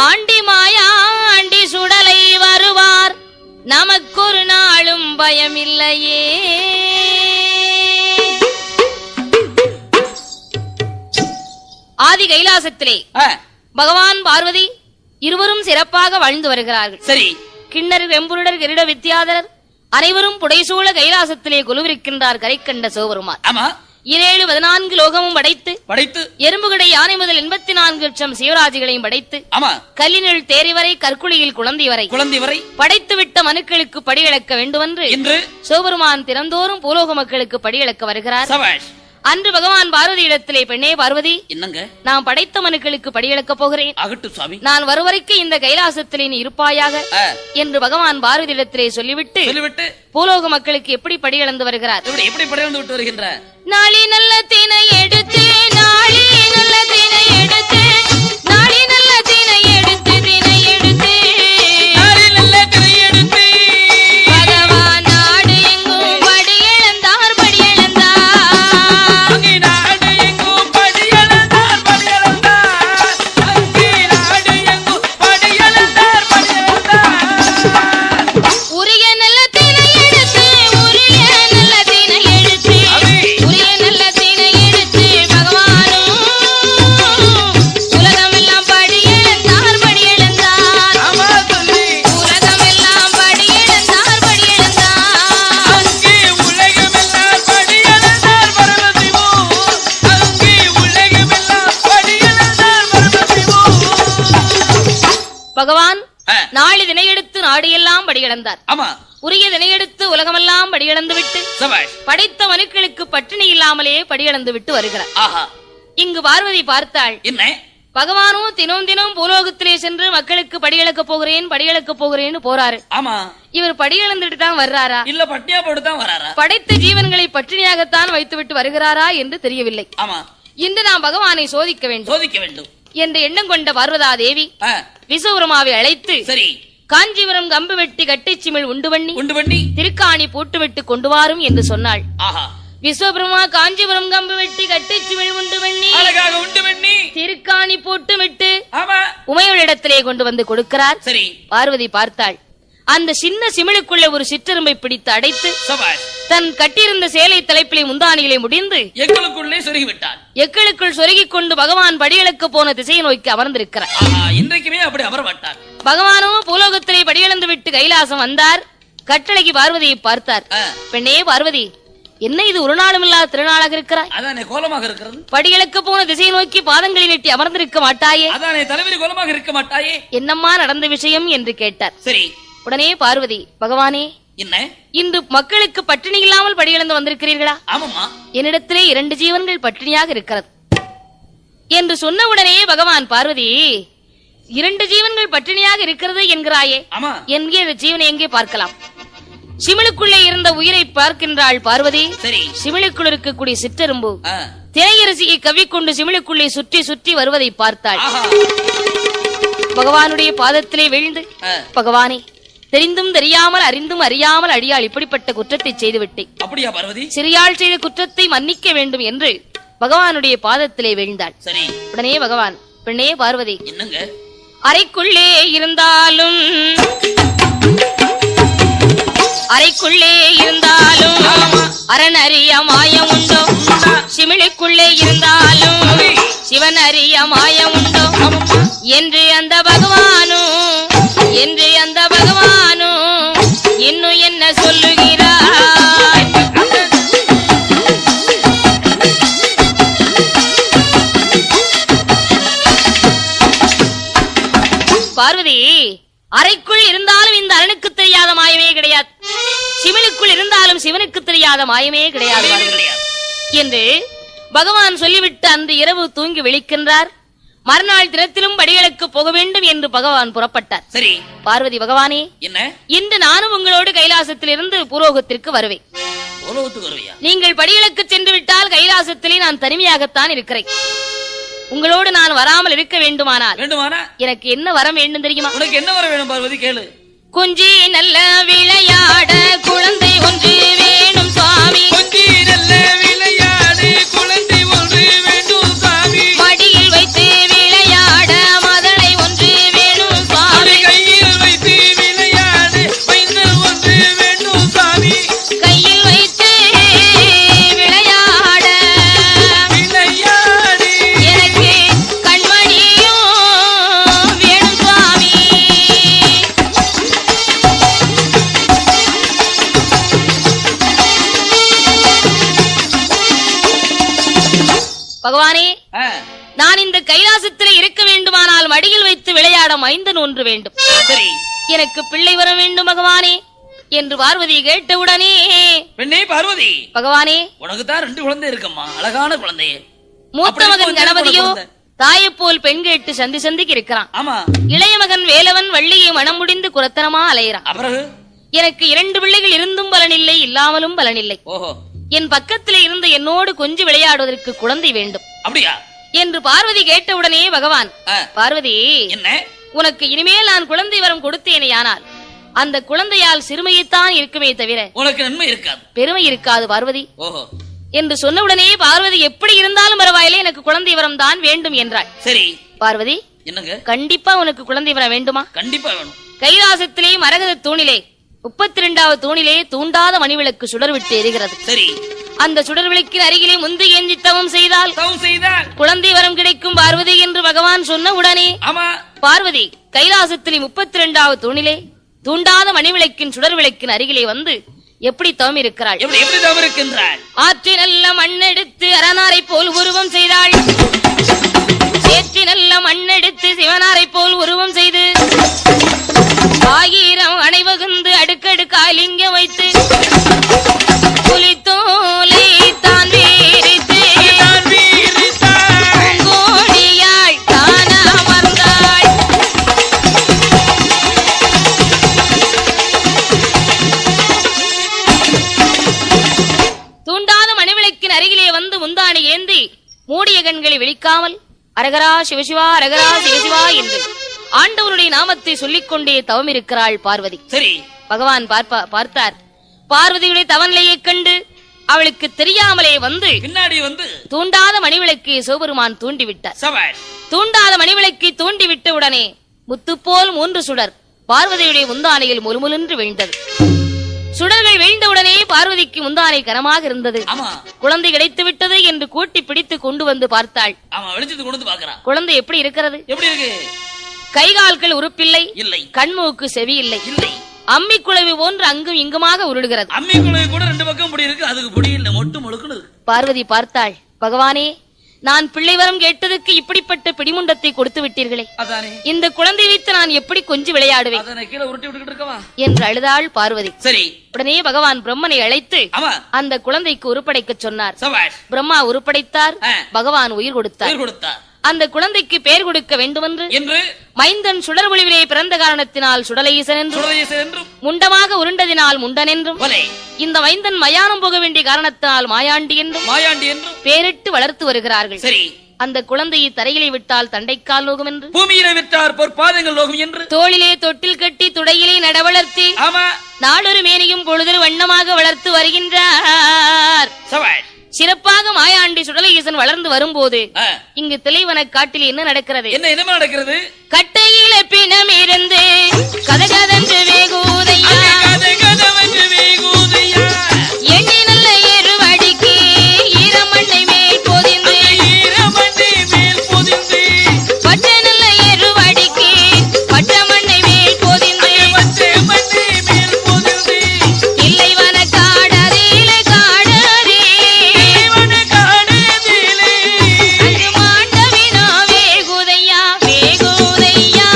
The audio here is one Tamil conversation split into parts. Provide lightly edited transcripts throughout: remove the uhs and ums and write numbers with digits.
ஆண்டி மாயா ஆண்டி சுடலை வருவார், நமக்கொரு நாளும் பயமில்லையே. ஆதி கைலாசத்திலே பகவான் பார்வதி இருவரும் சிறப்பாக வாழ்ந்து வருகிறார்கள். சரி. கிண்ணர், வெம்புருடர், கிரீட வித்யாதரர் அனைவரும் புடைசூழ கைலாசத்திலே குலுவிருக்கின்றார் கரைக்கண்ட சிவபெருமான். ஆமா. 7 14 லோகமும் படைத்து எறும்புகடை யானை முதல் 84 லட்சம் சிவராஜிகளையும் படைத்து கல்லினில் தேரி வரை கற்குழியில் குழந்தை வரை படைத்து விட்ட மனுக்களுக்கு படியிழக்க வேண்டுமென்று சிவபெருமான் தினந்தோறும் பூலோக மக்களுக்கு படியிழக்க வருகிறார். அன்று பகவான் பார்வதி இடத்திலே, பெண்ணே பார்வதி, என்னங்க நான் படைத்த மனுக்களுக்கு படியிழக்க போகிறேன், நான் வருவரைக்கு இந்த கைலாசத்திலே நீ இருப்பாயாக என்று பகவான் பார்வதி இடத்திலே சொல்லிவிட்டு பூலோக மக்களுக்கு எப்படி படியிழந்து வருகிறார்? எப்படி படியிழந்து விட்டு வருகின்றார்? நாளி நல்ல தினை எடுத்து, நாளி நல்ல தினை எடுத்து, நாளி நல்ல தினை எடுத்து, தினை எடுத்து, நாளி நல்ல தினை எடுத்து, பகவான் நாடு எங்கும் படியிழந்தார், படியிழந்தார், அங்கே நாடு எங்கும் படியிழந்தார், படியிழந்தார், அங்கே நாடு எங்கும் படியிழந்தார், படியிழந்தார். உரிய நல்ல தினை எடுத்து, உரிய நல்ல தினை எடுத்து, உரிய நல்ல தினை எடுத்து, பகவானும் உலகமெல்லாம் படியிழந்தார், படியிழந்தார், ஆமா சொல்லி, உலகமெல்லாம் படியிழந்தார், படியிழந்தார், அங்கே உலகமெல்லாம் படியிழந்தார் பரமசிவோ, அங்கே உலகமெல்லாம் படியிழந்தார் பரமசிவோ. பகவான் நாளை தினையெடுத்து நாடியெல்லாம் படியிழந்தார். ஆமா. உரிய தினையெடுத்து உலகமெல்லாம் படியிழந்து விட்டு படைத்த மனுக்களுக்கு பட்டினி இல்லாமலே படியிழந்து விட்டு வருகிறார். ஆஹா. இங்கு பார்வதி பார்த்தாள், என்ன பகவானும் தினம் தினம் பூலோகத்திலே சென்று மக்களுக்கு படியிழக்க போகிறேன்னு போறாரு. ஆமா. இவர் படியிழந்துட்டு தான் வர்றாரா, இல்ல பட்டியா போட்டுதான் வராரா, படைத்த ஜீவன்களை பட்டினியாகத்தான் வைத்துவிட்டு வருகிறாரா என்று தெரியவில்லை. ஆமா. இன்று நாம் பகவானை சோதிக்க வேண்டும் என்ற எண்ணம் கொண்ட பார்வதா தேவி விஸ்வபெருமாவை அழைத்து, சரி, காஞ்சிபுரம் கம்பு வெட்டி கட்டைச்சிமிழ் உண்டு பண்ணி திருக்காணி போட்டுவிட்டு கொண்டு வாரும் என்று சொன்னாள். ஆஹா. விஸ்வபெருமா காஞ்சிபுரம் கம்பு வெட்டி கட்டைச்சிமிழ் உண்டு பண்ணி திருக்காணி போட்டு விட்டு உமையோளிடத்திலே கொண்டு வந்து கொடுக்கிறார். சரி. பார்வதி பார்த்தாள், அந்த சின்ன சிமிழுக்குள்ள ஒரு சிற்றெரும்பை பிடித்து அடைத்து தன் கட்டியிருந்த சேலை தலைப்பிலே முந்தானியிலே முடிந்து எங்களுக்குள்ளே சொருகிவிட்டார். எக்களுக்குள் சொருகிக் கொண்டு பகவான் படியிழக்க போன திசையை நோக்கி அமர்ந்திருக்கிறார். இன்றைக்குமே அப்படி அமர மாட்டார். பகவானோ பூலோகத்திலே படியிழந்து விட்டு கைலாசம் வந்தார். கட்டளைக்கு பார்வதியை பார்த்தார். பெண்ணே பார்வதி, என்ன இது ஒரு நாளும் இல்லாத திருநாளாக இருக்கிறாய்? அதானே கோலமாக இருக்கிறது. படியிழக்க போன திசையை நோக்கி பாதங்களை நீட்டி அமர்ந்திருக்க மாட்டாயே? அதானே தலைவரி கோலமாக இருக்க மாட்டாயே? என்னம்மா நடந்த விஷயம் என்று கேட்டார். சரி. உடனே பார்வதி, பகவானே, என்ன இன்று மக்களுக்கு பட்டினி இல்லாமல் படியிழந்து வந்திருக்கிறீர்களா? ஆமாம்மா. என்னிடத்திலே 2 ஜீவன்கள் பட்டினியாக இருக்கிறது என்று சொன்ன உடனே பகவான், பார்வதி, 2 ஜீவன்கள் பட்டினியாக இருக்கிறது என்கிறாயே, எங்கே அந்த ஜீவனை எங்கே பார்க்கலாம்? சிமிழுக்குள்ளே இருந்த உயிரை பார்க்கின்றாள் பார்வதி. சரி. சிமிழுக்குள் இருக்கக்கூடிய சிற்றெரும்பு திரையரசியை கவ்விக்கொண்டு சிமிழுக்குள்ளே சுற்றி சுற்றி வருவதை பார்த்தாள். பகவானுடைய பாதத்திலே விழுந்து, பகவானே, தெரிந்தும் தெரியாமல் அறிந்தும் அறியாமல் அடியாள் இப்படிப்பட்ட குற்றத்தை செய்துவிட்டேன். அப்படியா பார்வதி? சிறியாள் செய்த குற்றத்தை மன்னிக்க வேண்டும் என்று பகவானுடைய பாதத்திலே விழுந்தாள். சரி. உடனே பகவான், பெண்ணே பார்வதி, என்னங்க அறைக்குள்ளே இருந்தாலும் அரண் அறிய மாயம் உண்டோ, சிமிழுக்குள்ளே இருந்தாலும் சிவன் அறிய மாயம் உண்டோ என்று அந்த பகவானும் இன்னும் என்ன சொல்லுகிறாய்? பார்வதி, அறைக்குள் இருந்தாலும் இந்த அரணுக்கு தெரியாத மாயமே கிடையாது, சிவனுக்குள் இருந்தாலும் சிவனுக்கு தெரியாத மாயமே கிடையாது என்று பகவான் சொல்லிவிட்டு அந்த இரவு தூங்கி விழிக்கின்றார். மறுநாள் தினத்திலும் படிகளுக்கு போக வேண்டும் என்று பகவான் புறப்பட்டார். சரி பார்வதி, பகவானே, என்ன இன்று நானும் உங்களோடு கைலாசத்திலிருந்து பூலோகத்திற்கு வருவேன். நீங்கள் படிகளுக்கு சென்று விட்டால் கைலாசத்திலே நான் தனிமையாகத்தான் இருக்கிறேன். உங்களோடு நான் வராமல் இருக்க வேண்டுமானால் எனக்கு என்ன வரம் வேண்டும் தெரியுமா? உனக்கு என்ன வர வேணும் பார்வதி? கேளு. குஞ்சி நல்ல விளையாட குழந்தை ஒன்று வேணும் சுவாமி. குஞ்சி நல்ல விளையாட குழந்தை ஒன்று வேண்டும் சுவாமி. மடியில் வைத்து விளையாட மதனை ஒன்று வேணும் சுவாமி. கையில் வைத்து விளையாட மைந்தன் ஒன்று வேண்டும் சுவாமி. கையில் வைத்து விளையாட எனக்கு கண்மணியும் வேணும் சுவாமி. பகவானே, நான் இந்த கைலாசத்தில் இருக்க வேண்டுமானால் மடியில் வைத்து விளையாட மைந்தன் ஒன்று வேண்டும். சரி, எனக்கு பிள்ளை வர வேண்டும் பகவானே என்று பார்வதி கேட்டவுடனே, பெண்ணே பார்வதி, பகவானே, உனக்கு தான் 2 குழந்தை இருக்கம்மா, அழகான குழந்தையே. மூத்த மகன் கணபதியோ தாயை போல் பெண் கேட்டு சந்தி சந்திக்கு இருக்கிறான். ஆமா. இளைய மகன் வேலவன் வள்ளியை மனம் முடிந்து குரத்தனமா அலையிறான். எனக்கு 2 பிள்ளைகள் இருந்தும் பலனில்லை, இல்லாமலும் பலனில்லை. என் பக்கத்திலே இருந்து என்னோடு கொஞ்சி விளையாடுவதற்கு குழந்தை வேண்டும். அப்படியா என்று பார்வதி கேட்டவுடனே பகவான், பார்வதி, என்ன உனக்கு இனிமேல் நான் குழந்தை வரம் கொடுத்தேனேயானால் அந்த குழந்தையால் சிறுமையைத்தான் இருக்குமே தவிர உனக்கு நன்மை இருக்காது, பெருமை இருக்காது பார்வதி என்று சொன்னவுடனே பார்வதி, எப்படி இருந்தாலும் பரவாயில்லை, எனக்கு குழந்தை வரம் தான் வேண்டும் என்றாள். சரி பார்வதி, என்னங்க, கண்டிப்பா உனக்கு குழந்தை வரம் வேண்டுமா? கண்டிப்பா வேணும். கைலாசத்திலே மரகத தூணிலே 32வது தூணிலே தூண்டாத மணிவிளக்கு சுடர் விட்டு எரிகிறது. சரி, அந்த சுடர் விளக்கின் அருகிலே முந்தி ஏஞ்சி தவம் செய்தால் குழந்தை வரம் கிடைக்கும் பார்வதி என்று பகவான் சொன்ன உடனே பார்வதி கைலாசத்திலே 32வது தூணிலே தூண்டாத மணிவிளக்கின் சுடர் விளக்கின் அருகிலே வந்து எப்படி தவம் இருக்கிறாள்? ஆற்றி நல்ல மண்ணெடுத்து அரணாரை போல் உருவம் செய்தாள். சேற்றி நல்ல மண்ணெடுத்து சிவனாரை போல் உருவம் செய்து 1000 அணைவகுந்து அடுக்கடுக்காய் லிங்கம் வைத்து புலித்தோலை தான் வீரித்து பூங்கோடியாய் தான் அமர்ந்தாள். தூண்டாத மணிவிளக்கின் அருகிலே வந்து முந்தாணி ஏந்தி மூடிய கண்களை விழிக்காமல் அரகரா சிவசிவா அரகரா சிவசிவா என்று ஆண்டவருடைய நாமத்தை சொல்லிக் கொண்டே தவம் இருக்கிறாள் பார்வதி. சரி, பகவான் பார்த்தார். பார்வதியுடைய தவநிலையை கண்டு அவளுக்கு தெரியாமலே வந்து பின்னாடி வந்து தூண்டாத மணிவிளக்கை சிவபெருமான் தூண்டிவிட்டார். தூண்டாத மணிவிளக்கை தூண்டிவிட்ட உடனே முத்துப்போல் 3 சுடர் பார்வதியுடைய முந்தானையில் முழுமுழுன்று வீழ்ந்தது. சுடர்கள் வீழ்ந்தவுடனே பார்வதிக்கு முந்தானை கனமாக இருந்தது. குழந்தை கிடைத்து விட்டது என்று கூட்டி பிடித்து கொண்டு வந்து பார்த்தாள். குழந்தை எப்படி இருக்கிறது? கைகால்கள் உறுப்பில்லை, கண்மூக்கு செவி இல்லை, அம்மி குழவி போன்று அங்கும் இங்குமாக உருளுகிறது. அம்மி குழவி கூட 2 பக்கம் பொடி இருக்கு, அதுக்கு பொடி இல்ல, மொட்டு முழுக்குது. பார்வதி பார்த்தாள், பகவானே, நான் பிள்ளை வரம் கேட்டதுக்கு இப்படிப்பட்ட பிடிமுண்டத்தை கொடுத்து விட்டீர்களே, இந்த குழந்தை வைத்து நான் எப்படி கொஞ்சி விளையாடுவேன் என்று அழுதாள் பார்வதி. சரி, உடனே பகவான் பிரம்மனை அழைத்து அந்த குழந்தைக்கு உருப்படைக்க சொன்னார். பிரம்மா உருப்படைத்தார், பகவான் உயிர் கொடுத்தார். அந்த குழந்தைக்கு பெயர் கொடுக்க வேண்டுமென்று மைந்தன் சுடர் ஒளிவிலே பிறந்த காரணத்தினால் சுடலஈசன் என்றும் முண்டமாக உருண்டதினால் முண்டன் என்றும் இந்த மைந்தன் மயானம் போக வேண்டிய காரணத்தினால் மாயாண்டி என்றும் பேரிட்டு வளர்த்து வருகிறார்கள். சரி, அந்த குழந்தையை தரையிலே விட்டால் தண்டைக்கால் லோகம் என்று, பூமியிலே விட்டார் பொற்பாதங்கள் லோகம் என்று, தோளிலே தொட்டில் கட்டி துடையிலே நடவளர்த்தி நாளொரு மேனியும் பொழுதொரு வண்ணமாக வளர்த்து வருகின்றார். சிறப்பாக மாயாண்டி சுடலஈசன் வளர்ந்து வரும்போது இங்கு திளைவன காட்டில் என்ன நடக்கிறது? என்ன நடக்கிறது? கட்டையில பிணம் இருந்து கதகதன்று வேகூதையா, எண்ணி நல்ல எருவடிக்கு ஈரமண்ணை மேல் பொதிந்து, பட்ட நல்ல எருவடிக்கு பட்ட மண்ணை மேல் பொதிந்து, இல்லைவன காடறில காடறி அங்கு மாண்டவினோ வேகுதையா வேகுதையா.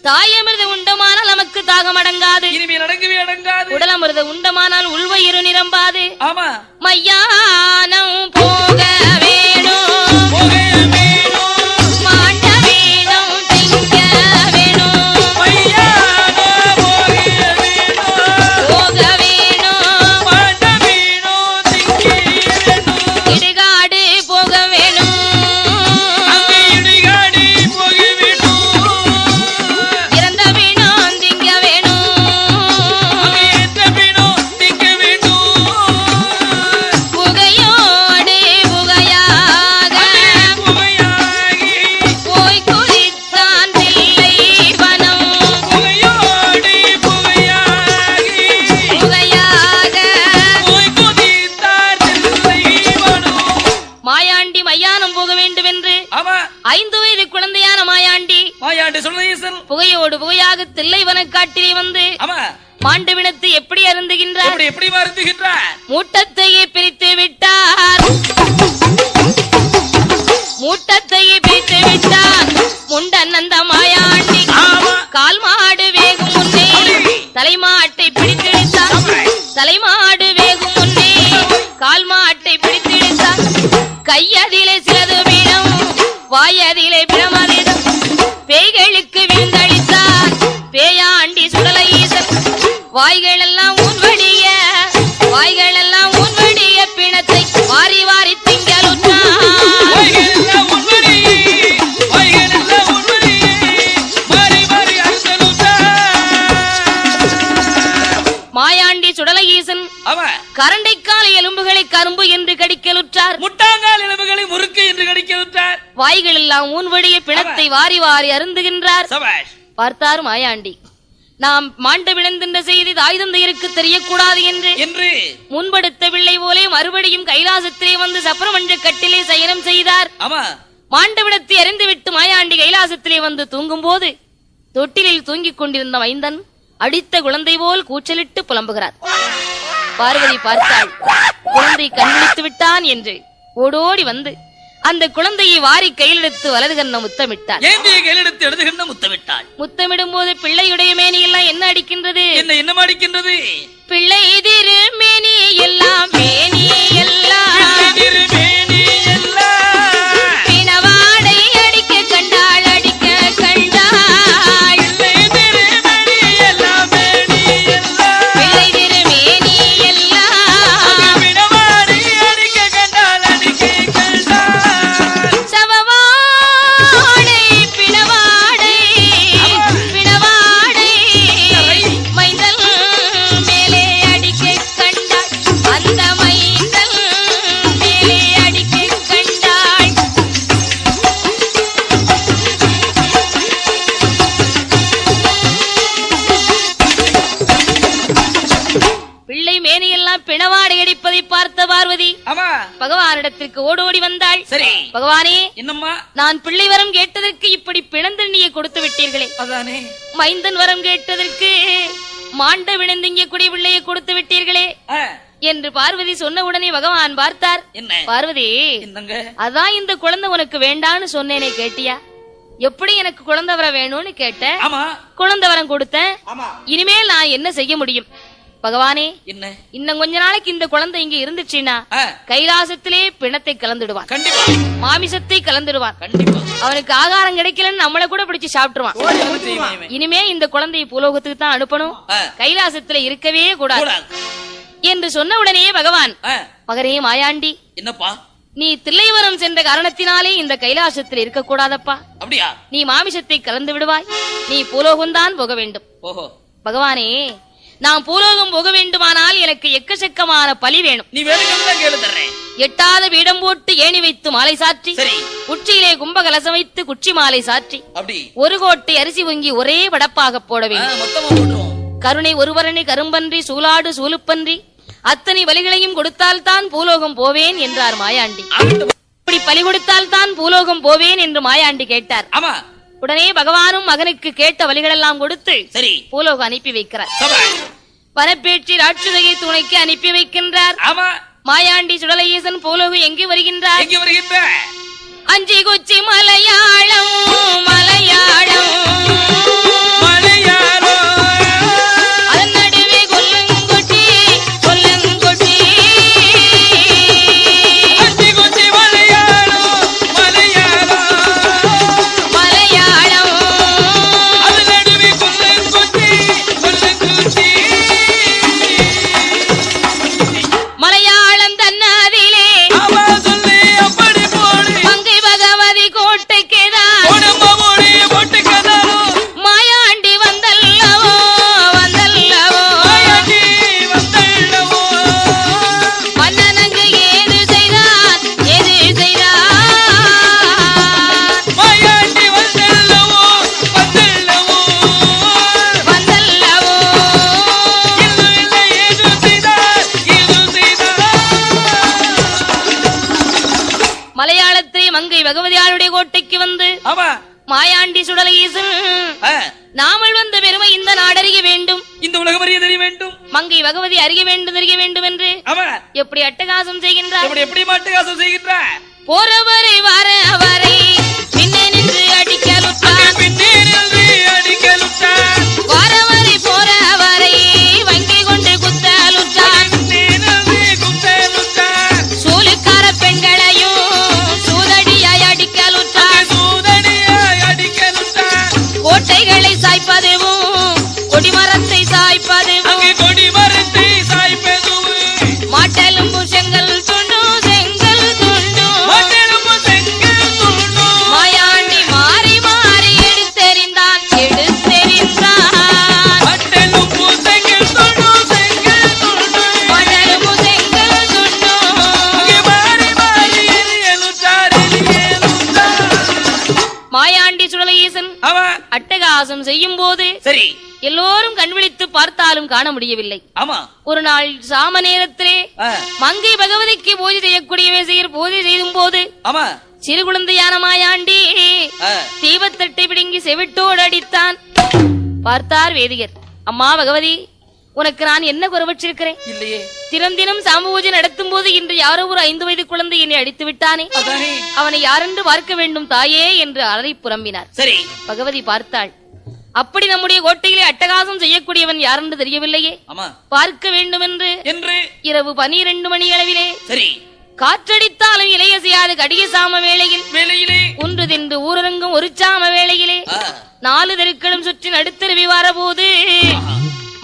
தாயமிருது உண்டமானால் நமக்கு தாகம் அடங்காது, இனிமேல் அடங்கவே அடங்காது. உடலமிருது உண்டமானால் உள்வயிறு நிரம்பாது. ஆமா, மையானம் போக வேணும், போக வேணும், மாண்ட வேணும், திங்க வேணும், மையானோ போக வேணும், போக வேணும், மாண்ட வேணும், திங்க வேணும், இடுகாடு போக வேணும், அங்கே இடுகாடு போக வேணும், இறந்த வேணும், திங்க வேணும், அங்கே ஏற்ற வேணும், திங்க வேணும், புகையோடு புகையாக புகையாகி போய் குளித்தான் தில்லை வனம், புகையோடு புகையாகி புகையாக போய் குதித்தார் தில்லை வனம். மாயாண்டி மையானம் போக வேண்டும் என்று ஆமா, 5 வயது குழந்தையான மாயாண்டி மாயாண்டி சொல்லுங்கள். புகையோடு புகையாக தில்லை வனக்காட்டிலே வந்து ஆமா, மாண்டவினத்தை எப்படி அருந்துகின்றார்? எப்படி எப்படி வருந்துகின்றார்? மூட்டத்தையே பிரித்து விட்டார், மூட்டத்தையே பிரித்து விட்டார் முண்டன் அந்த மாயாண்டி. ஆமா, கால் மாடு வேகும் முன்னே தலைமாட்டை பிடித்திழுத்தார், தலைமாடு வேகும் முன்னே கால் மாட்டை பிடித்திழுத்தார். கையதிலே சிலது வீணம், வாயதிலே பிரமதிடம், பேய்களுக்கு விருந்தளித்தார் பேயாண்டி சுடலை ஈசன். வாய்களெல்லாம் உன்வடிய, வாய்களெல்லாம் உன்வடிய பிணத்தை வாரி வாரி திங்களுற்றார். வைகளெல்லாம் உன்வடி, வைகளெல்லாம் உன்வடி, மாறி மாறி அறுத்தலுற்றார். மாயாண்டி சுடலை ஈசன் ஆமா, கரண்டைக்கால எலும்புகளை கரும்பு என்று கடிக்கலுற்றார். முட்டாங்கால் எலும்புகளை முறுக்கு என்று கடிக்கின்றார். வாய்களெல்லாம் ஊன்வடிய பிணத்தை வாரி வாரி அருந்துகின்றார். சபாஷ். பார்த்தார் மாயாண்டி. நாம் மாண்ட விழுந்தின்ற செய்தி தாய் தந்தையருக்கு தெரியக்கூடாது என்று முன்படுத்த பிள்ளை போலே மறுபடியும் கைலாசத்திலே வந்து சப்பரமன்ற கட்டிலே சயனம் செய்தார். ஆமா, மாண்டவிடத்தை அறிந்துவிட்டு மாயாண்டி கைலாசத்திலே வந்து தூங்கும் போது தொட்டிலில் தூங்கிக் கொண்டிருந்த மைந்தன் அடித்த குழந்தை போல் கூச்சலிட்டு புலம்புகிறார். பார்வதி பார்த்தாள், குழந்தை கண்விழித்து விட்டான் என்று ஓடோடி வந்து அந்த குழந்தையை வாரி கையிலெடுத்து வலது கண்ண முத்தமிட்டாள். ஏந்திய கையிலெடுத்து இடதுகின்ற முத்தமிட்டாள். முத்தமிடும் போது பிள்ளையுடைய மேனி எல்லாம் என்ன அடிக்கின்றது? என்ன அடிக்கின்றது? பிள்ளை திரு மேனி எல்லாம், மேனி எல்லாம் திருமேனி எல்லாம் பிணவாடை அடிக்க கண்டாள், அடிக்க கண்டாள். பிள்ளை திருமேனி எல்லாம், மேனி எல்லாம் பிள்ளை திரு மேனி எல்லாம் பிணவாடி அடிக்க கண்டால், அடிக்க கண்டால். சவவாடை பிணவாடை, பிணவாடை மைந்தல் மேலே அடிக்க கண்டாள், அந்த மைந்தல் மேலே அடிக்க கண்டாள். பிள்ளை மேனியெல்லாம் பிணவாடை அடிப்பதை பார்த்த பார்வதி ஆமா, பகவானிடத்திற்கு ஓடோடி வந்தாள். சரி பகவானே, என்னம்மா? நான் பிள்ளை வரம் கேட்டதற்கு இப்படி பிணந்தண்ணியை கொடுத்து விட்டீர்களே, அதானே மைந்தன் வரம் கேட்டதற்கு மாண்ட விழுந்திங்க குடி பிள்ளையை கொடுத்து விட்டீர்களே என்று பார்வதி சொன்ன உடனே பகவான் பார்த்தார். என்ன? பார்வதி, என்னங்க? அதான் இந்த குழந்தை உனக்கு வேண்டான்னு சொன்னேனே, கேட்டியா? எப்படி எனக்கு குழந்தை வரம் வேணும்னு கேட்ட, ஆமா, குழந்தை வரம் கொடுத்தேன். ஆமா. இனிமேல் நான் என்ன செய்ய முடியும்? பகவானே, என்ன? இன்னும் கொஞ்ச நாளைக்கு இந்த குழந்தை இங்க இருந்துச்சுன்னா கைலாசத்திலே பிணத்தை கலந்துடுவான், கண்டிப்பா மாமிசத்தை கலந்துடுவான், கண்டிப்பா. அவனுக்கு ஆகாரம் கிடைக்கலன்னு நம்மள கூட பிடிச்சு சாப்பிட்டுருவான். இனிமே இந்த குழந்தையை பூலோகத்துக்கு தான் அனுப்பணும், கைலாசத்துல இருக்கவே கூடாது என்று சொன்ன உடனே பகவான், மகரே மாயாண்டி, என்னப்பா நீ தில்லைவனம் சென்ற காரணத்தினாலே இந்த கைலாசத்தில் இருக்க கூடாதப்பா. அப்படியா? நீ மாமிசத்தை கலந்து விடுவாய், நீ பூலோகம்தான் போக வேண்டும். ஓஹோ. பகவானே, நான் பூலோகம் போக வேண்டுமானால் எனக்கு எக்கச்சக்கமான பலி வேணும். நீ வேணுங்கிறத கேளு தர்றேன். எட்டாத பீடம் போட்டு ஏணி வைத்து மாலை சாற்றி, சரி, உச்சியிலே கும்பகலசம் வைத்து குச்சி மாலை சாற்றி, அப்படி 1 கோட்டை அரிசி வங்கி ஒரே படப்பாக போட வேண்டும். மொத்தமா போடுறோம். கருணை ஒருவரணி, கரும்பன்றி, சூலாடு, சூலுப்பன்றி அத்தனை பலிகளையும் கொடுத்தால் தான் பூலோகம் போவேன் என்றார் மாயாண்டி. இப்படி பலி கொடுத்தால் தான் பூலோகம் போவேன் என்று மாயாண்டி கேட்டார். ஆமா. உடனே பகவானும் மகனுக்கு கேட்ட வழிகள் எல்லாம் கொடுத்து சரி பூலோகம் அனுப்பி வைக்கிறார். வனப்பேற்றி ராட்சதையை துணைக்கு அனுப்பி வைக்கின்றார். மாயாண்டி சுடலையேசன் பூலோகம் எங்கே வருகின்றார்? அஞ்சி கொச்சி மலையாளம் மலையாளம் நாமல் வந்த பெருமை இந்த நாடறிய வேண்டும், இந்த உலகம் அறிய தெரிய வேண்டும், மங்கை பகவதி அறிய வேண்டும் தெரிய வேண்டும் என்று எப்படி அட்டகாசம் செய்கின்றார், எப்படி அட்டகாசம் செய்கின்றார். போறவரை வரவரை பின்னே நின்று அடிக்கலுட்டான், பின்னே நின்று அடிக்கலுட்டான், வரவரை போறவரை வங்கி கொண்டு குத்தலுட்டான், சூலுக்கார பெண்களையும் சூதடியாய் அடிக்கலுட்டான், கோட்டைகளை சாய்ப்பதுவும் கொடிமரத்தை சாய்ப்பதுவும் மாட்டலும் செங்கல் துண்டு செங்கல் துண்டு மாயாண்டி மாறி மாறி எடுத்தெறிந்தான் மாட்டலும் செங்கல் துண்டு மாயாண்டி சுடலீசன் அட்டகாசம் செய்யும் போது சரி எல்லோரும் கண்விழித்து பார்த்தாலும் காண முடியவில்லை. ஒரு நாள் சாம நேரத்திலே மங்கை பகவதிக்கு பூஜை செய்யக்கூடிய பூஜை செய்யும் போது சிறு குழந்தையான மாயாண்டி தீபத்தட்டை பிடுங்கி செவிட்டோடு அடித்தான். பார்த்தார் வேதிகர், அம்மா பகவதி, உனக்கு நான் என்ன குறைவற்றிருக்கிறேன்? இல்லையே. தினம் சாம பூஜை நடத்தும் போது இன்று யாரோ ஒரு 5 வயது குழந்தை என்னை அடித்து விட்டானே, அவனை யாரென்று பார்க்க வேண்டும் தாயே என்று அலறி புலம்பினார். சரி, பகவதி பார்த்தாள். அப்படி நம்முடைய கோட்டையிலே அட்டகாசம் செய்யக்கூடியவன் யாரென்று தெரியவில்லையே, பார்க்க வேண்டும் என்று இரவு 12 மணி அளவிலே சரி காற்றடித்தாலும் இளைய செய்யாது கடிக சாம வேளையிலே ஒன்று தின்று ஊரரங்கும் ஒரு சாம வேளையிலே 4 தெருக்களும் சுற்றி நடுத்தருவி வார போது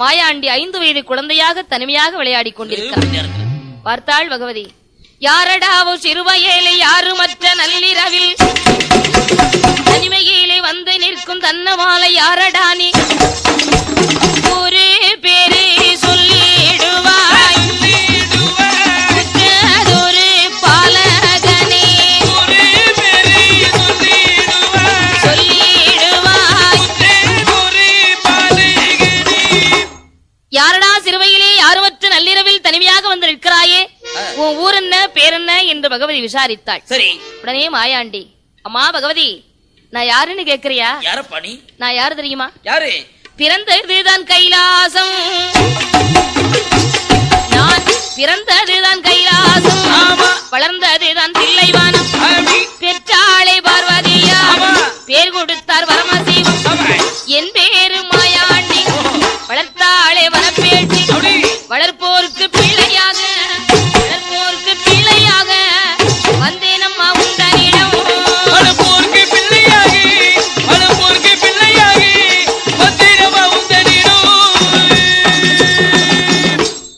மாயாண்டி 5 வயது குழந்தையாக தனிமையாக விளையாடி கொண்டிருக்கிறார். பார்த்தாள் பகவதி, யாரடாவோ சிறுவயேலை யாருமற்ற நள்ளிரவில் தனிமையிலே வந்து நிற்கும் தன்னவாலை யாரடானி ஒரு பேரு சொல்லிடுவாய் ஒரு பாலகனே சொல்லிடுவாய். யாரடா சிறுவையிலே யாருமற்ற நள்ளிரவில் தனிமையாக வந்து நிற்கிறாயே, உன் ஊர் என்ன பேர் என்ன என்று பகவதி விசாரித்தாள். சரி, உடனே மாயாண்டி, அம்மா பகவதி, நான் யாருன்னு கேக்குறியா? நான் யாரு தெரியுமா? யாரு? பிறந்ததுதான் கைலாசம், நான் பிறந்ததுதான் கைலாசம், வளர்ந்ததுதான் தில்லைவானம், பெற்றாளே பார்வதியா, பேர் கொடுத்தார் பரமசிவம், என் பேரு மாயாண்டி, வளர்த்தாளே வரப்பேட்டி, வளர்ப்போருக்கு பிள்ளையாக வந்தேன் அம்மா உண்டனிடம்.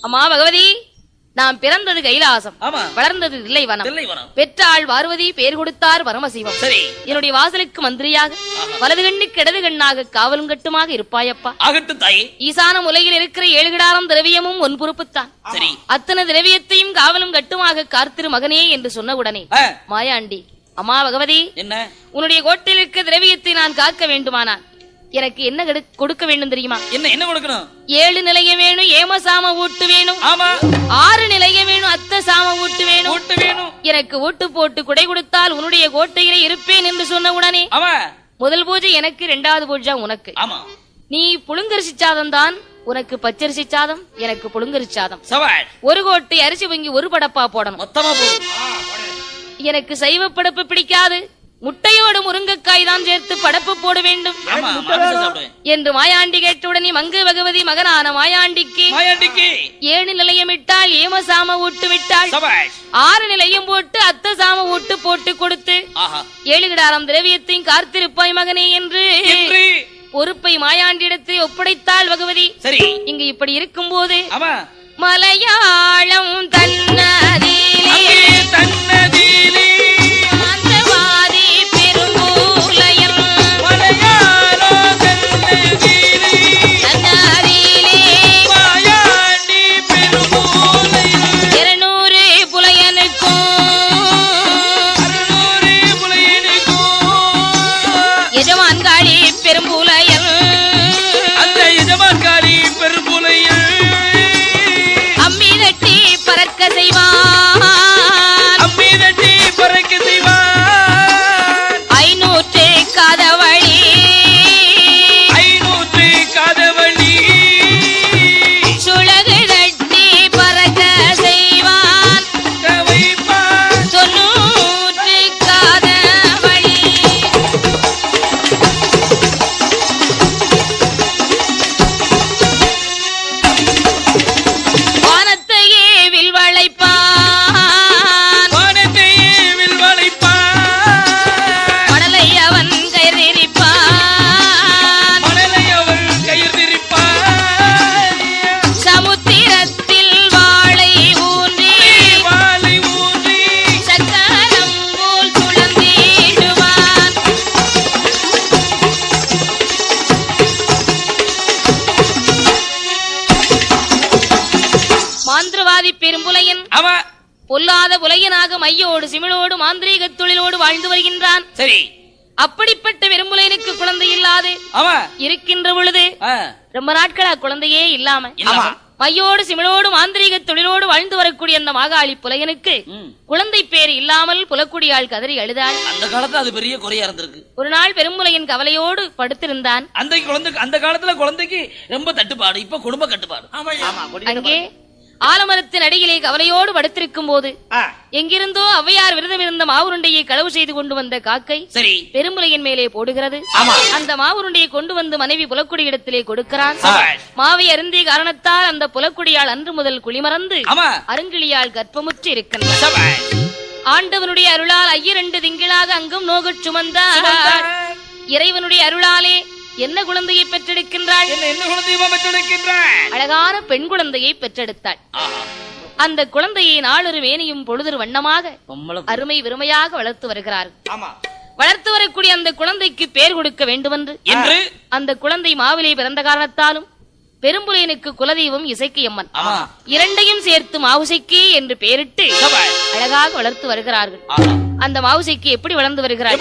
அம்மா பகவதி, நாம் பிறந்தது கைலாசம், வளர்ந்தது தில்லைவனம், பெற்றாள் பார்வதி, பேர் கொடுத்தார் பரமசிவம், என்னுடைய வாசலுக்கு மந்திரியாக வலது கண்ணுக்கு இடது கண்ணாக காவலும் கட்டுமாக இருப்பாயப்பா. ஈசான உலகில் இருக்கிற 7 கிடாரம் திரவியமும் ஒன் பொறுப்புத்தான், அத்தனை திரவியத்தையும் காவலும் கட்டுமாக காத்திரு மகனே என்று சொன்ன உடனே மாயாண்டி, அம்மா பகவதி, உன்னுடைய கோட்டையில் இருக்க திரவியத்தை நான் காக்க வேண்டுமானால் எனக்கு என்ன கொடுக்க வேண்டும் தெரியுமா? என்ன கொடுக்கணும்? 7 நிலைய வேணும், ஏமசாம ஊட்டு வேணும், 6 நிலைய வேணும், அத்த சாம ஊட்டு வேணும். எனக்கு ஊட்டு போட்டு குடை கொடுத்தால் உன்னுடைய கோட்டையிலே இருப்பேன் என்று சொன்ன உடனே முதல் பூஜை எனக்கு, 2வது பூஜை உனக்கு. நீ புழுங்கரிசி சாதம் தான், உனக்கு பச்சரிசி சாதம், எனக்கு புழுங்கரிசி சாதம். ஒரு கோட்டை அரிசி வங்கி ஒரு படப்பா போடணும். எனக்கு சைவ படப்பு பிடிக்காது, முட்டையோடு முருங்கைக்காய் தான் சேர்த்து படப்பு போட வேண்டும் என்று மாயாண்டி கேட்டவுடனே மங்கு பகவதி மகனான மாயாண்டிக்கு 7 நிலையம் இட்டால் ஏமசாம ஊட்டு விட்டாள், 6 நிலையம் போட்டு அத்த சாம ஊட்டு போட்டு கொடுத்து 7 கிடாரம் திரவியத்தையும் காத்திருப்பாய் மகனே என்று பொறுப்பை மாயாண்டிடத்தை ஒப்படைத்தாள் பகவதி. இங்கு இப்படி இருக்கும் போது மலையாளம் தன்னதிலே செய்வான் பெரும்புலையன் ஆமா பொல்லாத புலையனாக மையோடு சிமிழோடு மாந்திரீக தொழிலோடு வாழ்ந்து வருகின்றான். சரி. அப்படிப்பட்ட பெரும்புலையனுக்கு குழந்தை இல்லாது இருக்கின்ற பொழுது ரொம்ப நாட்களா குழந்தையே இல்லாம மையோடு சிமிழோடு மாந்திரீக தொழிலோடு வாழ்ந்து வரக்கூடிய அந்த மாகாளி புலையனுக்கு குழந்தை பேர் இல்லாமல் புலக்குடியாள் கதறி அழுதாள். அந்த காலத்துல அது பெரிய குறையா இருந்திருக்கு. ஒரு நாள் பெரும்புலையன் கவலையோடு படுத்திருந்தான். அந்த காலத்துல குழந்தைக்கு ரொம்ப தட்டுப்பாடு, இப்ப குடும்ப கட்டுப்பாடு. அங்கே ஆலமரத்தின் அடியிலே கவலையோடு படுத்திருக்கும் போது எங்கிருந்தோ ஔவையார் விரதம் இருந்த மாவுருண்டையை களவு செய்து கொண்டு வந்த காக்கை சரி பெரும்புலையின் மேலே போடுகிறது. அந்த மாவுருண்டையை கொண்டு வந்து மனைவி புலக்குடி இடத்திலே கொடுக்கிறான். மாவை அருந்திய காரணத்தால் அந்த புலக்குடியால் அன்று முதல் குளிமறந்து அருங்கிளியால் கர்ப்பமுற்று இருக்கின்றார். ஆண்டவனுடைய அருளால் 2 திங்களாக அங்கும் நோகச் சுமந்தார். இறைவனுடைய அருளாலே என்ன குழந்தையை பெற்றெடுக்கின்றாள்? அழகான பெண் குழந்தையை பெற்றெடுத்தாள். அந்த குழந்தையை நாளொரு மேனியும் பொழுதொரு வண்ணமாக அருமை விருமையாக வளர்த்து வருகிறார். வளர்த்து வரக்கூடிய அந்த குழந்தைக்கு பேர் கொடுக்க வேண்டுமென்று அந்த குழந்தை மாவிலே பிறந்த காரணத்தாலும் பெரும்புலையனுக்கு குலதெய்வம் இசைக்கியம்மன் இரண்டையும் சேர்த்து மாவுசைக்கி என்று பெயரிட்டு அழகாக வளர்த்து வருகிறார்கள். அந்த மாவுசைக்கு எப்படி வளர்ந்து வருகிறாள்?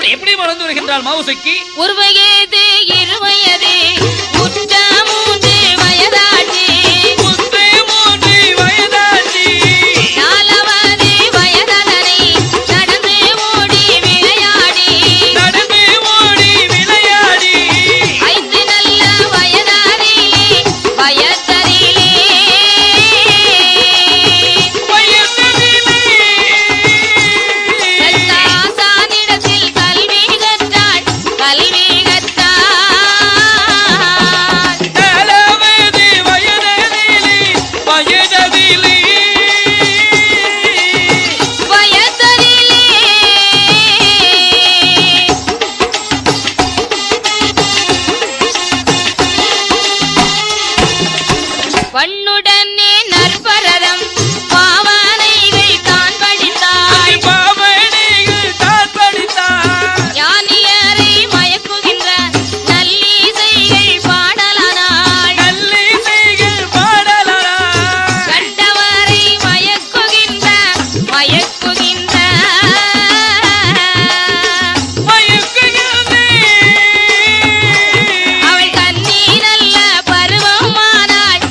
மாவுசைக்கு ஒரு வயது 2 வயது 3 வயதாச்சு 4வது வயதனை நடந்து ஓடி விளையாடி 5 நல்ல வயதாரிலே வயதரிலே சானிடத்தில் கல்வி கற்றாள் பண்ணுடனே நற்பரதம் பாவனைகள் தான் படித்தார். ஞானியரை மயக்குகின்ற நல்லிசைகள் பாடலானாள். கண்டவரை மயக்குகின்ற அவள் கண்ணி நல்ல பருவமானாள்.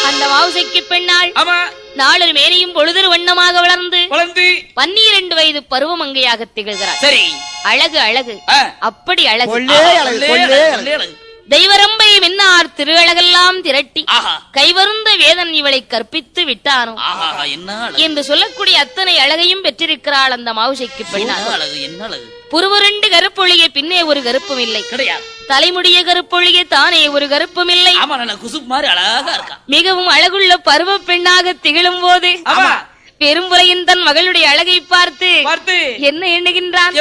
அந்த மாவுசைக்கு பெண்ணாள் நாளொரு மேனியும் பொழுதொரு வண்ணமாக வளர்ந்து 12 வயது பருவமங்கையாக திகழ்கிறார். சரி அழகு அப்படி அழகு தெய்வரம்பை மின்னார் திருஅழகெல்லாம் திரட்டி கைவருந்த வேதன் இவளை கற்பித்து விட்டானோ என்று சொல்லக்கூடிய அத்தனை அழகையும் பெற்றிருக்கிறாள் அந்த மாவுசைக்கு பெண்ணாள். புருவருண்டு கருப்பொழிய பின்னே ஒரு கருப்பும் இல்லை கிடையாது. தலைமுடிய கருப்பொழிய தானே ஒரு கருப்பும் இல்லை. மிகவும் அழகுள்ள பருவ பெண்ணாக திகழும் போது பெரும்புலையின் தன் மகளுடைய அழகை பார்த்து என்ன எண்ணுகின்றான்?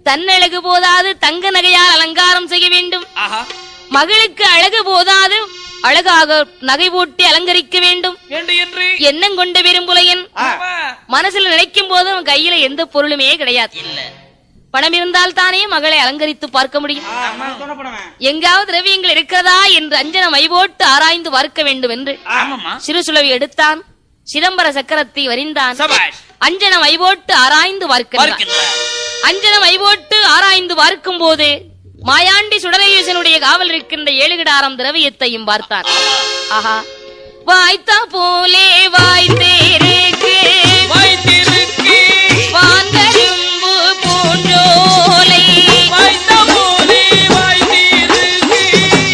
தன்னழகு போதாது தங்க நகையால் அலங்காரம் செய்ய வேண்டும். மகளுக்கு அழகு போதாது அழகாக நகை போட்டு அலங்கரிக்க வேண்டும் என்று எண்ணம் கொண்ட பெரும்புலையன் மனசுல நினைக்கும் போது அவன் கையில எந்த பொருளுமே கிடையாது. பணம் இருந்தால் தானே மகளை அலங்கரித்து பார்க்க முடியும். எங்காவது திரவியங்கள் இருக்கிறதா என்று அஞ்சன மை போட்டு ஆராய்ந்து பார்க்க வேண்டும் என்று சிறு சுளவி எடுத்தான். சிதம்பர சக்கரத்தை வரிந்தான். அஞ்சன மை போட்டு ஆராய்ந்து பார்க்கிறான். அஞ்சன மை போட்டு ஆராய்ந்து பார்க்கும் போது மாயாண்டி சுடரேசனுடைய காவல் இருக்கின்ற 7 கிடாரம் திரவியத்தையும் பார்த்தான். ஆஹா வாய்த்தா போலே வாய்த்தேருக்கு வாங்கரும்பு பூஞ்சோலை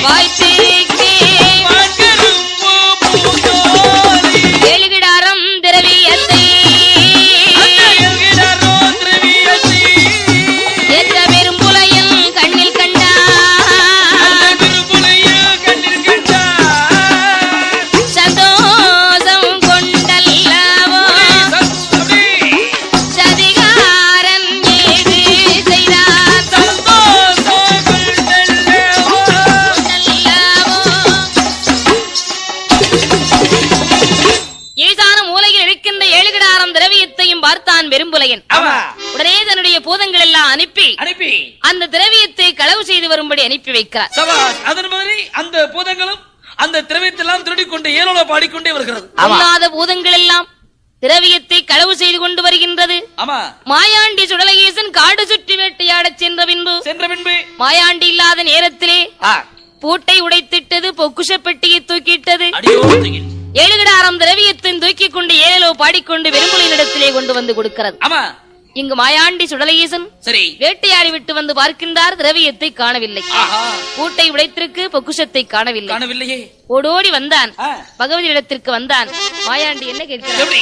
வாய்த்தேருக்கு 7 கிடாரம் திரவியத்தை ஏற்ற பெரும்புலையன் கண்ணில் கண்டான். சந்தோஷம் கொண்டல்லவோ உடனே தன்னுடைய பூதங்கள் எல்லாம் அனுப்பி அந்த திரவியத்தை களவு செய்து வரும்படி அனுப்பி வைக்கிறார். அதன் மாதிரி அந்த பூதங்களும் அந்த திரவியத்தை எல்லாம் திருடிக்கொண்டு ஏலோல பாடிக்கொண்டே வருகிறது. அல்லாத பூதங்கள் எல்லாம் திரவியத்தை களவு செய்து கொண்டு வருகின்றது. மாயாண்டி சுடலகேசன் காடு சுற்றி வேட்டையாடச் சென்ற பின்பு மாயாண்டி இல்லாத நேரத்திலே பூட்டை உடைத்திட்டது, பொக்குஷ பெட்டியை தூக்கிட்டது, 7 கிடாரம் திரவியத்தின் தூக்கிக் கொண்டு ஏலோ பாடிக்கொண்டு வெறும்புலின் இடத்திலே கொண்டு வந்து கொடுக்கிறது. இங்கு மாயாண்டி சுடலகேசன் வேட்டையாடி விட்டு வந்து பார்க்கின்றார், திரவியத்தை காணவில்லை. பூட்டை உடைத்திருக்கு, பொக்குஷத்தை காணவில்லை. ஓடோடி வந்தான், பகவதி இடத்திற்கு வந்தான். மாயாண்டி என்ன கேட்கிறார்?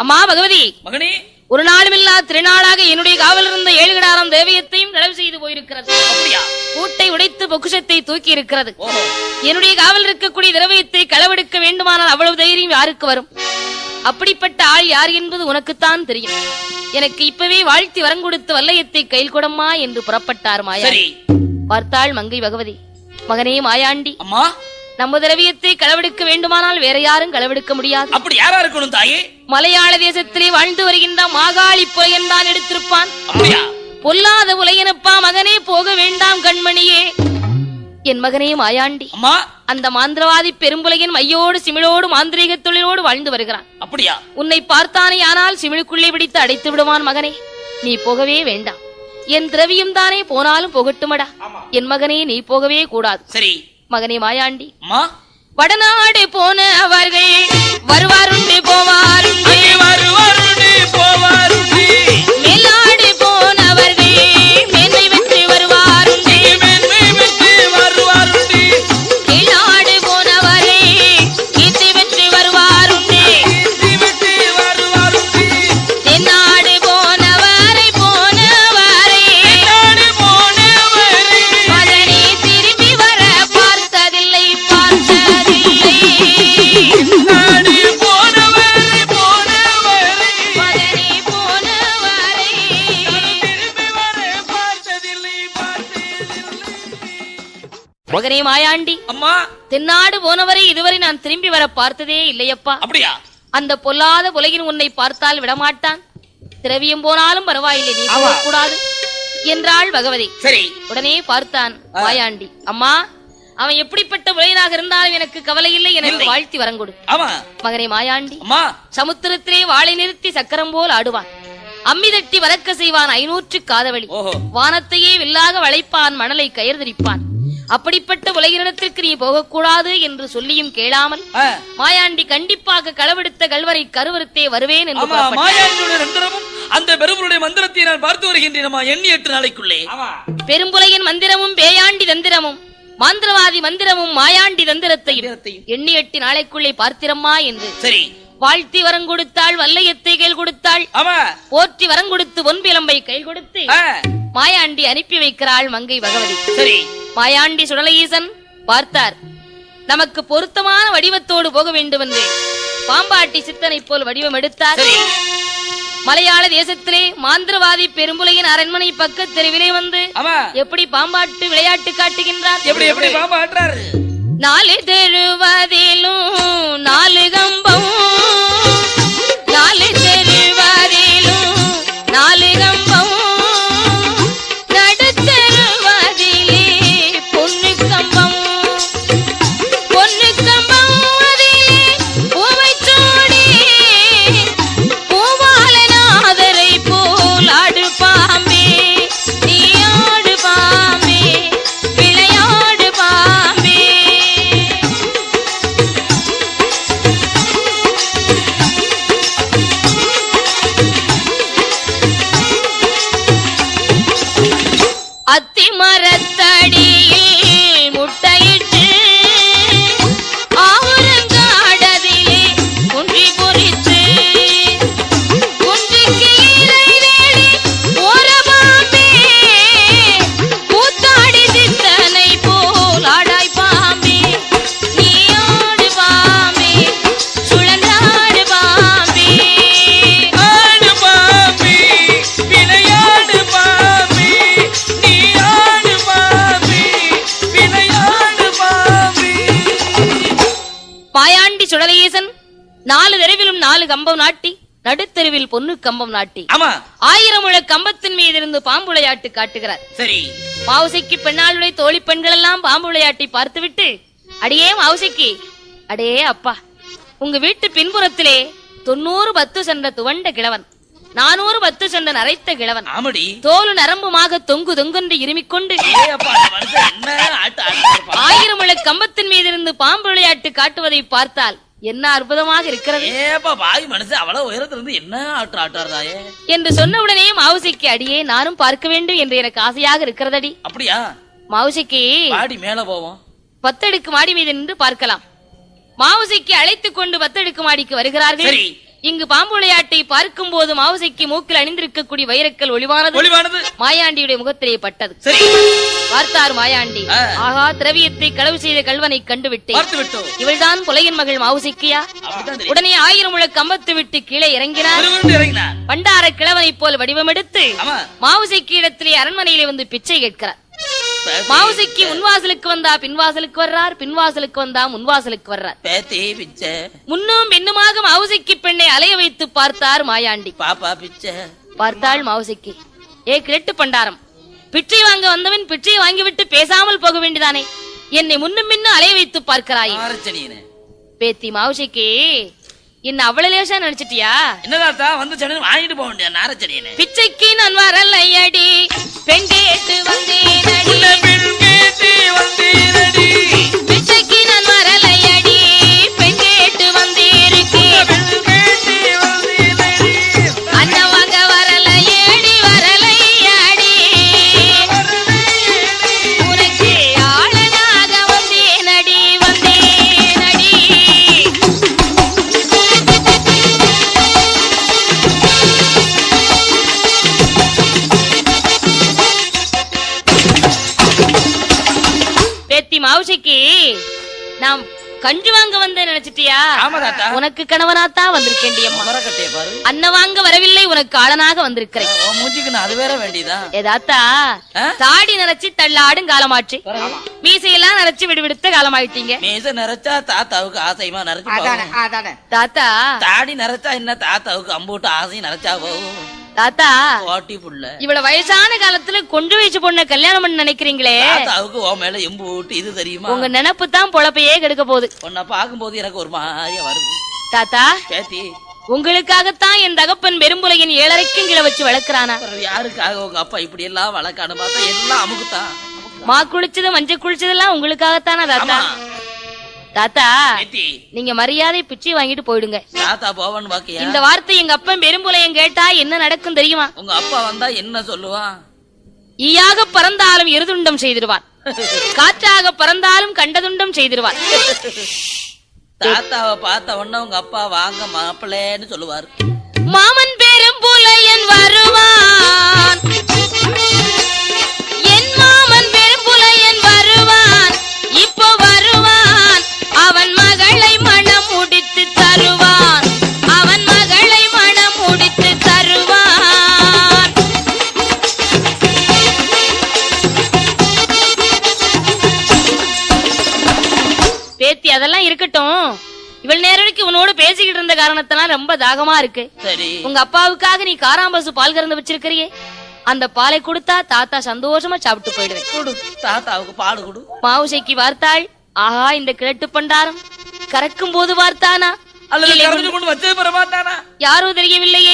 அம்மா பகவதி, மகனே, ஒரு நாளுமில்லா திருநாளாக என்னுடைய காவல் இருந்த 7 கிடாரம் தேவியத்தையும் களவு செய்து போயிருக்கிறது. பூட்டை உடைத்து பொக்குஷத்தை தூக்கி இருக்கிறது. என்னுடைய காவல் இருக்கக்கூடிய திரவியத்தை களவெடுக்க வேண்டுமானால் அவ்வளவு தைரியம் யாருக்கு வரும்? அப்படிப்பட்ட ஆள் யார் என்பது உனக்குத்தான் தெரியும். எனக்கு இப்பவே வாழ்த்தி வரங்கொடுத்து வல்லையத்தை கையில் கொடம்மா என்று புறப்பட்டார் மாயாண்டி. பார்த்தாள் மங்கை பகவதி. மகனே மாயாண்டி, அம்மா, நம்ம திரவியத்தை களவெடுக்க வேண்டுமானால் வேற யாரும் களவெடுக்க முடியாது. அப்படி யாரா இருக்கணும் தாயே? மலையாள தேசத்திலே வாழ்ந்து வருகின்ற மாகாளி புலையன் தான் எடுத்திருப்பான். பொல்லாத புலையனப்பா மகனே, போக வேண்டாம் கண்மணியே. என் மகனே மாயாண்டி, அந்த மாந்திரவாதி பெரும்புலையன் மையோடு சிமிழோடு மாந்திரீக தொழிலோடு வாழ்ந்து வருகிறான். அப்படியா? உன்னை பார்த்தானே ஆனால் சிமிழுக்குள்ளே பிடித்து அடைத்து விடுவான். மகனே, நீ போகவே வேண்டாம். என் திரவியம் தானே போனாலும் போகட்டுமடா. என் மகனே, நீ போகவே கூடாது. சரி மகனே மாயாண்டி, வடநாடு போன அவர்கள் வருவாருண்டு போவாருண்டு, மேலாடு போனவர்கள் மேன்மை வெற்றி வருவாருண்டு, கீழாடு போனவர்கள் கீர்த்தி வெற்றி வருவாருண்டு, தென்னாடு போனவரை மகனே திரும்பி வர பார்த்ததில்லை. மகனே மாயாண்டி, அம்மா, தென்னாடு போனவரை இதுவரை நான் திரும்பி வர பார்த்ததே இல்லையப்பா. அப்படியா? அந்த பொல்லாத உலகின் உன்னை பார்த்தால் விடமாட்டான். திரவியம் போனாலும் பரவாயில்லை, நீ போகக்கூடாது என்றாள் பகவதி. சரி. உடனே பார்த்தான் மாயாண்டி. அம்மா, அவன் எப்படிப்பட்ட உலகனாக இருந்தாலும் எனக்கு கவலை இல்லை, எனக்கு வாழ்த்தி வரங்கொடு. மகனே மாயாண்டி, சமுத்திரத்திலே வாளை நிறுத்தி சக்கரம் போல் ஆடுவான், அம்மி தட்டி வரக்க செய்வான் 500 காதவழி, வானத்தையே வில்லாக வளைப்பான், மணலை கயிறு திரிப்பான். அப்படிப்பட்ட உலகினிடத்திற்கு நீ போகக்கூடாது என்று சொல்லியும் கேளாமல் மாயாண்டி கண்டிப்பாக களவெடுத்த கல்வரை கருவறுத்தே வருவேன் என்று அந்த பெரும்புலைய மந்திரத்தை நான் பார்த்து வருகின்றேன். எண்ணி 8 நாளைக்குள்ளே பெரும்புலையின் மந்திரமும் பேயாண்டி தந்திரமும் மாந்திரவாதி மந்திரமும் மாயாண்டி தந்திரத்தையும் எண்ணி 8 நாளைக்குள்ளே பார்த்திரம்மா என்று சரி வாழ்த்தி வரம் கொடுத்தாள். வல்லையத்தை கையில் கொடுத்தாள். போற்றி வரம் கொடுத்து பொன்பிலம்பை கையில் கொடுத்து மாயாண்டி அனுப்பி வைக்கிறாள் மங்கை பகவதி. சரி. மாயாண்டி சுடலஈசன் பார்த்தார், நமக்கு பொருத்தமான வடிவத்தோடு போக வேண்டும் என்று பாம்பாட்டி சித்தனை போல் வடிவம் எடுத்தார். மலையாள தேசத்திலே மாந்திரவாதி பெரும்புலையின் அரண்மனை பக்க தெருவிலே வந்து எப்படி பாம்பாட்டு விளையாட்டு காட்டுகின்றார். எப்படி பாம்பாட்டுறார்? 4 தெருவதிலும் 4 கம்பம், 4 தெருவதிலும் 4 கம்பம், நடுத்தருவதிலே பொன்னு கம்பம், பொன்னு கம்பம் அதிலே பூவை சூடி, பூவாலநாதரை போல் ஆடு பாம்பே, நீ ஆடு பாம்பே, விளையாடு பாம்பே. அத்தி மரத்தடியில் முட்டையிட்டு ஆவுரங்காடதிலே குன்றி பொறித்து, குன்றிக்கு இறை தேடி ஓர பாம்பே, கூத்தாடி சித்தனை போல் ஆடாய் பாம்பே, நீ ஆடு பாம்பே, சுழன்றாடு பாம்பே, ஆடு பாம்பே, விளையாடு பாம்பே, நீ ஆடு பாம்பே, விளையாடு பாம்பே. மாயாண்டி சுடலீசன் 4 தெருவிலும் 4 கம்பம் நாட்டி நடுத்தெருவில் பொன்னு கம்பம் நாட்டி ஆமா 1000 முழ கம்பத்தின் மீது இருந்து பாம்பு விளையாட்டு காட்டுகிறார். சரி, மாவுசைக்கு பெண்ணாளுடைய தோழி பெண்கள் எல்லாம் பாம்பு விளையாட்டை பார்த்துவிட்டு, அடியே மாவுசைக்கு, அடே அப்பா, உங்க வீட்டு பின்புறத்திலே 90 பத்து சென்ற துவண்ட கிழவன், 400 பத்து சென்ற நரைத்த கிழவன், ஆமடி தோலு நரம்புமாக தொங்கு தொங்கென்று இருமிக்கொண்டு 1000 முழ கம்பத்தின் மீது இருந்து பாம்பு விளையாட்டு காட்டுவதை பார்த்தால் என்ன அற்புதமாக இருக்கிறது அவ்வளவு உயரத்திலிருந்து என்ன ஆட்டு ஆட்டாருதாயே என்று சொன்னவுடனே மாவுசைக்கு, அடியே நானும் பார்க்க வேண்டும் என்று எனக்கு ஆசையாக இருக்கிறதடி. அப்படியா? மாவுசைக்கு மாடி மேல போவோம், 10 அடுக்கு மாடி மீது நின்று பார்க்கலாம். மாவுசைக்கு அழைத்துக் கொண்டு 10 அடுக்கு மாடிக்கு வருகிறார்கள். இங்கு பாம்பு விளையாட்டை பார்க்கும் போது மாவுசைக்கு மூக்கில் அணிந்திருக்கக்கூடிய வைரக்கல் ஒளிவானது மாயாண்டியுடைய முகத்திலே பட்டது. பார்த்தார் மாயாண்டி, ஆகா, திரவியத்தை களவு செய்த கல்வனை கண்டுவிட்டேன், இவள்தான் புலையின் மகள் மாவுசைக்கியா? உடனே 1000 முழ கம்பத்து விட்டு கீழே இறங்கினார். பண்டார கிழவனை போல் வடிவமெடுத்து மாவுசைக்கு இடத்திலே அரண்மனையிலே வந்து பிச்சை கேட்கிறார். மாவுசைக்கு முன்வாசலுக்கு வந்தா பின்வாசலுக்கு வர்றார், பின்வாசலுக்கு வந்தா முன்வாசலுக்கு வர்றார். முன்னும் பின்னுமாக மாவுசைக்கு பெண்ணை அலைய வைத்து பார்த்தார் மாயாண்டி. பார்த்தாள் மாவுசைக்கு, ஏ கிழட்டு பண்டாரம், பிச்சை வாங்க வந்தவன் பிச்சையை வாங்கிவிட்டு பேசாமல் போக வேண்டியதானே, என்னை முன்னும் பின்னும் அலைய வைத்து பார்க்கிறாயே. பேத்தி மாவுசைக்கு, என்ன அவ்வளவு லேசா நினைச்சிட்டியா? என்னதா வந்து வாங்கிட்டு போக வேண்டிய நாரச்சனியனே. பிச்சைக்கு நான் வரலையடி, பெண் கேட்டு வந்தேனடி, பிச்சைக்கு நான் வரலையடி, பெண் கேட்டு வந்தேருக்கேன், அண்ணன் வாங்க வரலையடி, வரலையடி, உனக்கு ஆளனாக வந்தேனடி, வந்தேனடி. மாவுசைக்கு, நாம் கஞ்சு வாங்க வந்த நினைச்சிட்டியா? உனக்கு கணவனாத்தான் வந்திருக்கேன். அண்ணன் வாங்க வரவில்லை, உனக்கு ஆளனாக வந்திருக்கிறேன். அது வேற வேண்டியதா? ஏதாத்தா தாடி நரைச்சி தள்ளாடும் காலமாச்சு, மீசையெல்லாம் நரைச்சி விடுவிடுத்த காலமாயிட்டீங்க. மீசை நரைச்சா தாத்தாவுக்கு ஆசைமா நரைச்சு, தாத்தா தாடி நரைச்சா என்ன தாத்தாவுக்கு அம்பூட்டு ஆசையும் நரைச்சா போகும். தாத்தா இவ்வளவு வயசான காலத்துல கொஞ்சம் வயசு பொண்ண கல்யாணம் பண்ண நினைக்கிறீங்களே, இது தெரியுமா? உங்க நினைப்பு தான் பொழப்பையே கெடுக்க போகுது. உன்னை பார்க்கும் போது எனக்கு ஒரு மாதிரியா வருது. தாத்தா, உங்களுக்காகத்தான் என் தகப்பன் பெரும்புலையின் 7:30க்கும் கீழே வச்சு வளர்க்கிறானா? யாருக்காக உங்க அப்பா இப்படி எல்லாம் வளர்க்கானு பார்த்தா எல்லாம் அமுக்குத்தான். மா குளிச்சது மஞ்சள் குளிச்சதெல்லாம் உங்களுக்காகத்தானா தாத்தா? தாத்தா, நீங்க மரியாதை பிச்சை வாங்கிட்டு போயிடுங்க. இந்த வார்த்தை எங்க அப்பன் பெரும்புலையன் கேட்டா என்ன நடக்கும் தெரியுமா? உங்க அப்பா வந்தா என்ன சொல்லுவான்? ஈயாக பறந்தாலும் எருதுண்டம் செய்திருவான், காற்றாக பறந்தாலும் கண்டதுண்டம் செய்திருவான். தாத்தாவை பார்த்த உடனே உங்க அப்பா வாங்க மாப்பிள்ளைன்னு சொல்லுவார். மாமன் பெரும்புலையன் வருவான், என் மாமன் பெரும்புலையன் வருவான், இப்போ வருவான், அவன் மகளை மனம் முடித்து தருவான், அவன் மகளை மனம் முடித்து தருவான். பேத்தி, அதெல்லாம் இருக்கட்டும், இவள் நேரடிக்கு உன்னோடு பேசிக்கிட்டு இருந்த காரணத்தெல்லாம் ரொம்ப தாகமா இருக்கு. உங்க அப்பாவுக்காக நீ காராம்பசு பால் கறந்து வச்சிருக்கிறியே, அந்த பாலை கொடுத்தா தாத்தா சந்தோஷமா சாப்பிட்டு போயிடுவேன். தாத்தாவுக்கு பால் கொடு. மாவுசைக்கு வார்த்தாள், ஆஹா, இந்த கிழட்டு பண்டாரம் கறக்கும் போது பார்த்தானா யாரோ தெரியவில்லையே,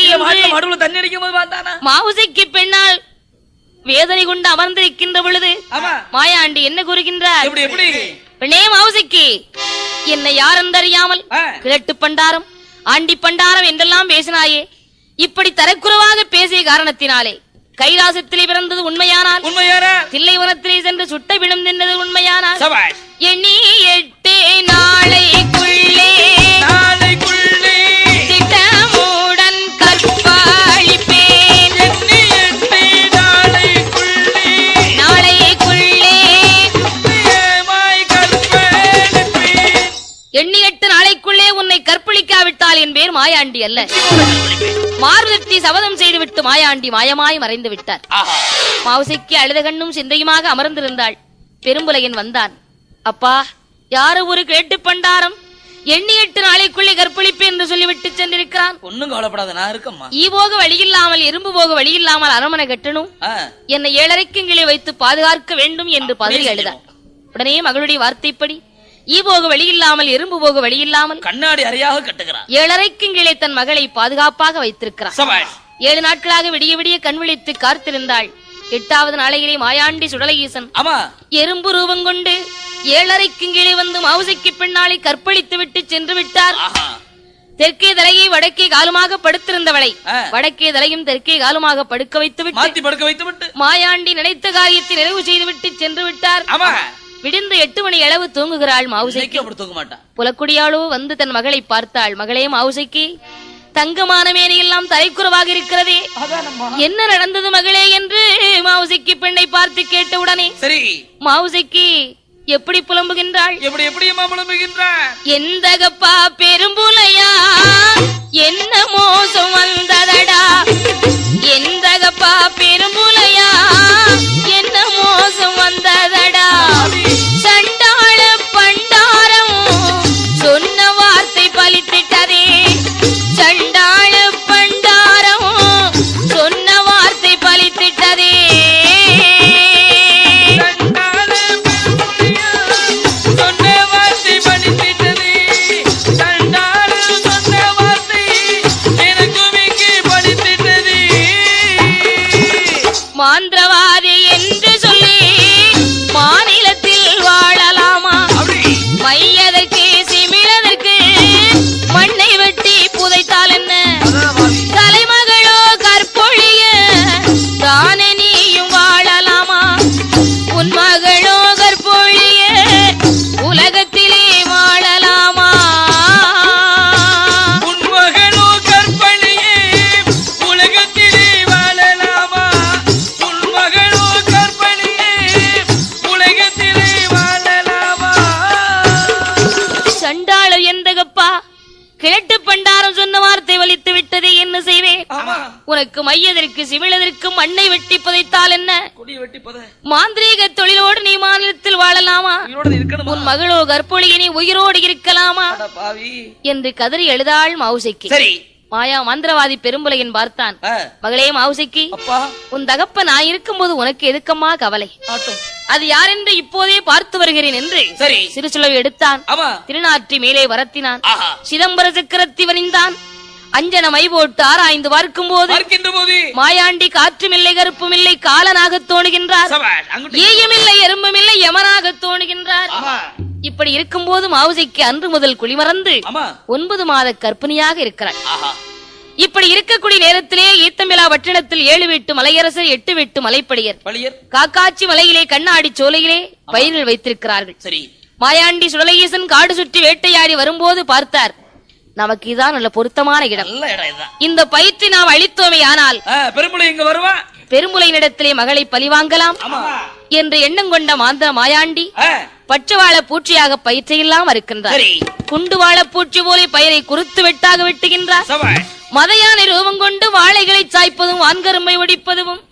தண்ணி அடிக்கும் போது பார்த்தானா? மாவுசைக்கு பெண்ணால் வேதனை கொண்டு அமர்ந்திருக்கின்ற பொழுது மாயாண்டி என்ன கூறுகின்றார்? பெண்ணே மாவுசைக்கு, என்னை யாரென்றறியாமல் கிழட்டு பண்டாரம் ஆண்டி பண்டாரம் என்றெல்லாம் பேசினாயே, இப்படி தரக்குறைவாக பேசிய காரணத்தினாலே கைலாசத்திலே பிறந்தது உண்மையானால், தில்லைவனத்திலே சென்று சுட்ட விழும் தின்னது உண்மையானால், எண்ணி 8 நாளைக்குள்ளே திட்டமுடன் கற்பழிப்பேன், எண்ணி 8 நாளைக்குள்ளே உன்னை கற்பழிக்காவிட்டால் என் பேர் மாயாண்டி அல்ல. மார்புதட்டி சபதம் செய்துவிட்டு மாயாண்டி மாயமாய் மறைந்து விட்டார். மாவுசைக்கு அழுத கண்ணும் சிந்தையுமாக அமர்ந்திருந்தாள். பெரும்புலையன் வந்தான். அப்பா, யாரு ஒரு கேட்டு பண்டாரம் எண்ணி 8 நாளைக்குள்ளே கற்பழிப்பு என்று சொல்லிவிட்டு சென்றிருக்கிறான். ஒண்ணும் கவலைப்படாத, நான் இருக்கம்மா. ஈ போக வழியில்லாமல் எறும்பு போக வழியில்லாமல் அரமனை கட்டணும், என்னை 7 கீழே வைத்து பாதுகாக்க வேண்டும் என்று பதவி எழுதார். உடனே மகளுடைய வார்த்தைப்படி ஈ போக வழியில்லாமல் எறும்பு போக வழியில்லாமல் கண்ணாடி அறையாக கட்டுகிறார். 7 கீழே தன் மகளை பாதுகாப்பாக வைத்திருக்கிறார். 7 நாட்களாக விடிய விடிய கண் விழித்து காத்திருந்தாள். 8வது நாளையிலே மாயாண்டி சுடலையீசன் எறும்பு ரூபம் கொண்டு 7 கீழே வந்து மாவுசைக்கு பெண்ணாளை கற்பழித்து விட்டு சென்று விட்டார். தெற்கே தலையை வடக்கே காலுமாக படுத்திருந்தவளை வடக்கே தலையும் தெற்கே காலுமாக படுக்க வைத்து மாயாண்டி நினைத்த காரியத்தை நிறைவு செய்துவிட்டு சென்று விட்டார். விடிந்து 8 மணி அளவு தூங்குகிறாள் மாவுசைக்கு. புலக்குடியாளோ வந்து தன் மகளை பார்த்தாள். மகளே மாவுசைக்கு, தங்கமான மேனையெல்லாம் தலைக்குறவாக இருக்கிறதே, என்ன நடந்தது மகளே என்று மாவுசைக்கு பெண்ணை பார்த்து கேட்டவுடனே மாவுசைக்கு எப்படி புலம்புகின்றாள்? எந்தகப்பா பெரும்புலையா, என்ன மோசம் வந்ததடா, எந்தகப்பா பெரும்புலையா, என்ன மோசம் வந்ததடா, சண்டாள பண்டாரம் சொன்ன வார்த்தை பலித்திட்டதே, சண்டாள பண்டாரம் சொன்ன வார்த்தை பலித்திட்டதே. மாந்திரவாதி என்று சொல்லி மாநிலத்தில் வாழலாமா, மையதற்கு சிமிழதற்கு மண்ணை வெட்டி புதைத்தால் என்ன, தலைமகளோ கற்பொழிய தானே நீயும் வாழலாமா, உன் மகளோ கற்பொழிய உலகத்திலே வாழலாமா, உன் மகளோ கற்பழியே உலகத்திலே வாழலாமா, உன் மகளோ கற்பழியே உலகத்திலே வாழலாமா. சண்டாளர் எந்தகப்பா கேட்டு பண்டாரம் சொன்ன வார்த்தை வலித்து விட்டதே, என்ன செய்வேன்? உனக்கு மையதற்கு சிமிழதற்கு மண்ணை வெட்டி புதைத்தால் என்ன, மாந்திரீக தொழிலோடு நீ மாநிலத்தில் வாழலாமா, உன் மகளோ கற்பொழியை நீ உயிரோடு இருக்கலாமா என்று கதறி எழுதாள் மாவுசைக்கு. மாயா மந்திரவாதி பெரும்புலையன் பார்த்தான். மகளே மாவுசைக்கு, உன் தகப்ப நான் இருக்கும் போது உனக்கு எதுக்கம்மா கவலை, அது யாரென்று இப்போதே பார்த்து வருகிறேன் என்று சிறுசுளவு எடுத்தான். திருநாற்றி மேலே வரத்தினான். சிதம்பர சக்கரத்தி வரிந்தான். அஞ்சன மை போட்டு ஆராய்ந்து பார்க்கும் போது மாயாண்டி காற்றும் இல்லை கருப்பும் இல்லை காலனாக தோணுகின்றார், ஏயமில்லை எறும்பும் இல்லை யமனாக தோணுகின்றார். இப்படி இருக்கும் போது மாவுசைக்கு அன்று முதல் குளிமறந்து 9 மாத கர்ப்பிணியாக இருக்கிறார். இப்படி இருக்கக்கூடிய நேரத்திலே ஈத்தம்பிலா பட்டணத்தில் 7 வீட்டு மலையரசர் 8 வீட்டு மலைப்படியர் காக்காட்சி மலையிலே கண்ணாடி சோலையிலே பயிர்கள் வைத்திருக்கிறார்கள். மாயாண்டி சுடலையீசன் காடு சுற்றி வேட்டையாடி வரும்போது பார்த்தார், நமக்கு இதான் நல்ல பொருத்தமான இடம், இந்த பயிற்சி நாம் அளித்தோமே ஆனால் பெரும்புலையினிடத்திலே மகளை பழிவாங்கலாம் என்று எண்ணம் கொண்ட மாந்திர மாயாண்டி பச்சவாழ பூச்சியாக பயிற்சியெல்லாம் இருக்கின்றார். குண்டுவாழ பூச்சி போல பயிரை குறுத்து வெட்டாக வெட்டுகின்றார். மதையானை ரூபம் கொண்டு வாழைகளை சாய்ப்பதும் வான்கரும்பை ஒடிப்பதும்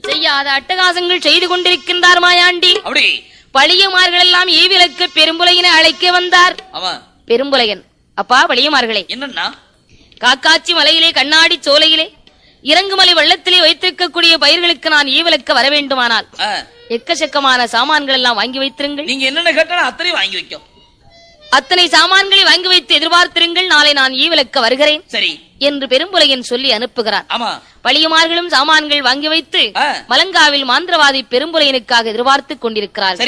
செய்யாத அட்டகாசங்கள் செய்து கொண்டிருக்கின்றார் மாயாண்டி. பழியமார்கள் எல்லாம் ஈவிலக்கு பெரும்புலையினை அழைக்க வந்தார். பெரும்புலையன், அப்பா பழியமார்களே, என்னன்னா காக்காட்சி மலையிலே கண்ணாடி சோலையிலே இறங்குமலை வெள்ளத்திலே வைத்திருக்கக்கூடிய பயிர்களுக்கு நான் ஈவிலக்க வர வேண்டுமானால் எக்கச்சக்கமான சாமான்கள் எல்லாம் வாங்கி வைத்திருங்கள். நீங்க என்னென்ன கேட்டாலும் அத்தனை வாங்கி வைக்கும். அத்தனை சாமான்களை வாங்கி வைத்து எதிர்பார்த்திருங்கள், நாளை நான் ஈவிலக்க வருகிறேன் என்று பெரும்புலையன் சொல்லி அனுப்புகிறார். பழியமார்களும் சாமான்கள் வாங்கி வைத்து மலங்காவில் மாந்திரவாதி பெரும்புலையனுக்காக எதிர்பார்த்து கொண்டிருக்கிறார்.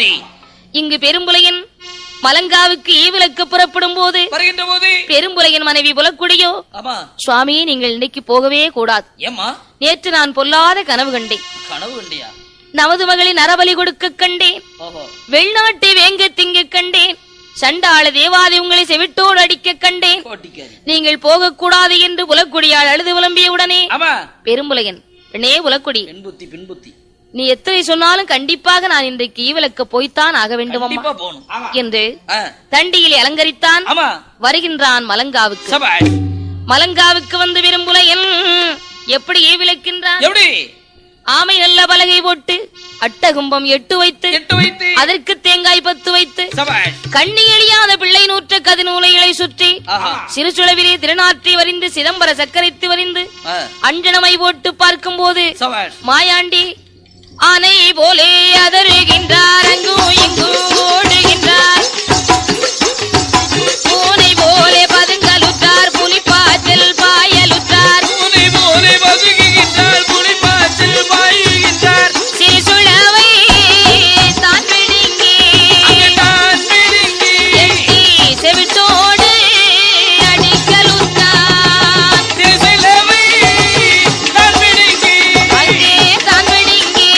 இங்கு பெரும்புலையன் மலங்காவுக்கு ஈவிலக்கு புறப்படும் போது பெரும்புலையன் மனைவி புலக்குடியோ, சுவாமி நீங்கள் இன்னைக்கு போகவே கூடாது, நேற்று நான் பொல்லாத கனவு கண்டேன். நமது மகளின் அறபலி கொடுக்க கண்டேன், வெளிநாட்டை வேங்க திங்க கண்டேன், சண்டாள தேவாதி உங்களை செவிட்டோடு அடிக்க கண்டேன், நீங்கள் போக கூடாது என்று புலக்குடியால் அழுது புலம்பிய உடனே பெரும்புலையன், பெண்ணே புலக்குடி, நீ எத்தனை சொன்னாலும் கண்டிப்பாக நான் இன்றைக்கு ஈவிலக்க போய்த்தான் ஆக வேண்டும் என்று தண்டியில் அலங்கரித்தான். வருகின்றான் மலங்காவுக்கு. மலங்காவுக்கு வந்து பெரும்புலையன் எப்படி ஈவிலக்கின்றான்? ஆமை நல்ல பலகை போட்டு அட்டகும்பம் 8 வைத்து அதற்கு தேங்காய் 10 வைத்து கண்ணி எளியாத பிள்ளை நூற்ற கதிநூலைகளை சுற்றி சிறுசுளவிலே திருநாற்றி வரிந்து சிதம்பர சக்கரைத்து வரிந்து அஞ்சனமை போட்டு பார்க்கும் போது மாயாண்டி ஆனை போலே அதருகின்றார், அங்கும் இங்கும் ஓடுகின்றார். பூனை போலே பதுங்கலுற்றார், புலிப்பாய்ச்சல் பாயலுற்றார். சிறுசுளவை தான் பிடுங்கி எட்டி செவிட்டோடு அடிக்கலுற்றார். அங்கே தான் பிடுங்கி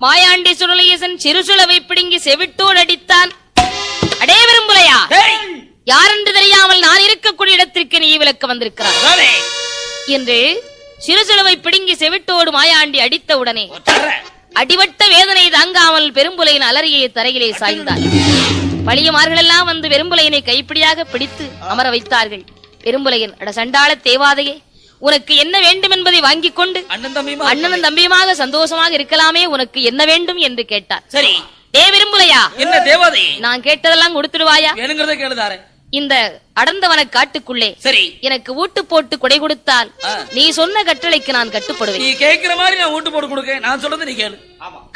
மாயாண்டி சுருளியசன் சிறுசுளவை பிடுங்கி செவிட்டோடு அடித்தான். அடே விரும்புலையா, யாரென்று தெரியாமல் நான் இருக்கக்கூடிய இடத்திற்கு நீ விளக்க வந்திருக்கிறார் என்று சிறுசுளவை பிடுங்கி செவிட்டோடு மாயாண்டி அடித்த உடனே அடிவட்ட வேதனை தாங்காமல் பெரும்புலையின் அலறியை தரையிலே சாய்ந்தார். பழியமார்களெல்லாம் வந்து பெரும்புலையினை கைப்பிடியாக பிடித்து அமர வைத்தார்கள். பெரும்புலையன், அட சண்டாள தேவாதையே, உனக்கு என்ன வேண்டும் என்பதை வாங்கிக் கொண்டு அண்ணனும் தம்பியுமாக சந்தோஷமாக இருக்கலாமே, உனக்கு என்ன வேண்டும் என்று கேட்டார். சரி, ஏ விரும்புலையா, என்ன தேவாதை, நான் கேட்டதெல்லாம் கொடுத்துடுவாயா? வேணுங்கிறத கேளுதாரே. இந்த அடர்ந்தவன காட்டுக்குள்ளே சரி எனக்கு ஊட்டு போட்டு கொடை கொடுத்தால் நீ சொன்ன கட்டளைக்கு நான் கட்டுப்படுவேன். நீ கேட்கிற மாதிரி நான் ஊட்டு போட்டு கொடுக்க, நான் சொல்றது நீ கேளு.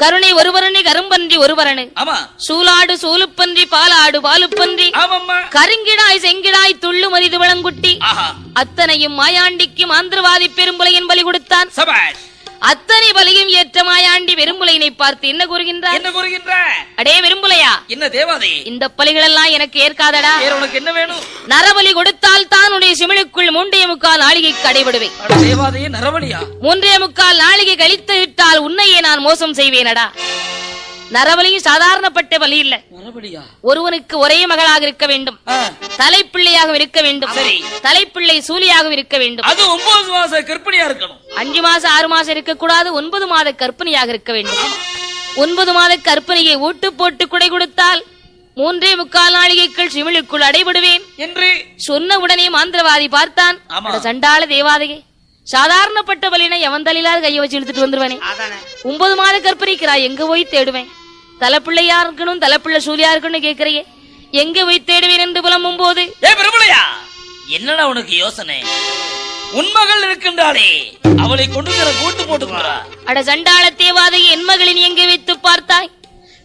கருணை ஒருவரணி கரும்பன்றி ஒருவரணு, சூலாடு சூலுப்பன்றி பாலாடு பாலுப்பன்றி, கருங்கிடாய் செங்கிடாய் துள்ளு மரிது விளங்குட்டி, அத்தனையும் மாயாண்டிக்கு மாந்திரவாதி பெரும்புலையின் பலி கொடுத்தான். அத்தனை பலியும் ஏற்ற மாயாண்டி பெரும்புலையினை பார்த்து என்ன கூறுகின்றார்? அடே விரும்புலையா, என்ன தேவாதை, இந்த பலிகள் எல்லாம் எனக்கு ஏற்காதடா. உனக்கு என்ன வேணும்? நரபலி கொடுத்தால் தான் உடைய சிமிழுக்குள் 3.25 நாளிகைக்கு அடைபடுவேன். தேவாதையே, நரபலியா? 3.25 நாளிகை கழித்து விட்டால் உன்னையே நான் மோசம் செய்வேனடா. நரபலியும் சாதாரணப்பட்ட பலி இல்ல. ஒருவனுக்கு ஒரே மகளாக இருக்க வேண்டும், தலைப்பிள்ளையாக இருக்க வேண்டும், தலைப்பிள்ளை சூலியாக இருக்க வேண்டும். அது 9 மாச கர்ப்பிணியா இருக்கணும். 5 மாசம் 6 மாசம் இருக்க கூடாது, 9 மாத கர்ப்பிணியாக இருக்க வேண்டும். 9 மாத கர்ப்பிணியை ஊட்டு போட்டு குடை கொடுத்தால் 3.25 நாளிகைக்குள் சிமிழுக்குள் அடைபடுவேன் என்று சொன்ன உடனே மாந்திரவாதி பார்த்தான். சண்டாள தேவாதையே, சாதாரணப்பட்ட பலினை எவன் தலையிலாவது கையை வச்சு இழுத்துட்டு வந்துருவானே, 9 மாத கர்ப்பிணிக்கிறாய், எங்க போய் தேடுவேன்? தலைப்பிள்ளையா இருக்கணும், தலைப்பிள்ளை சூலியா இருக்கணும் கேட்கிறையே, எங்க போய் தேடுவேன் என்று புலம்பும் போது, என்னடா உனக்கு யோசனை? உன்மகள் இருக்கின்றாளே, அவளை கொண்டு கூட்டு போட்டுக்கிறா. அட சண்டாள தேவாதையை, என் மகளின் எங்கே வைத்து பார்த்தாய்?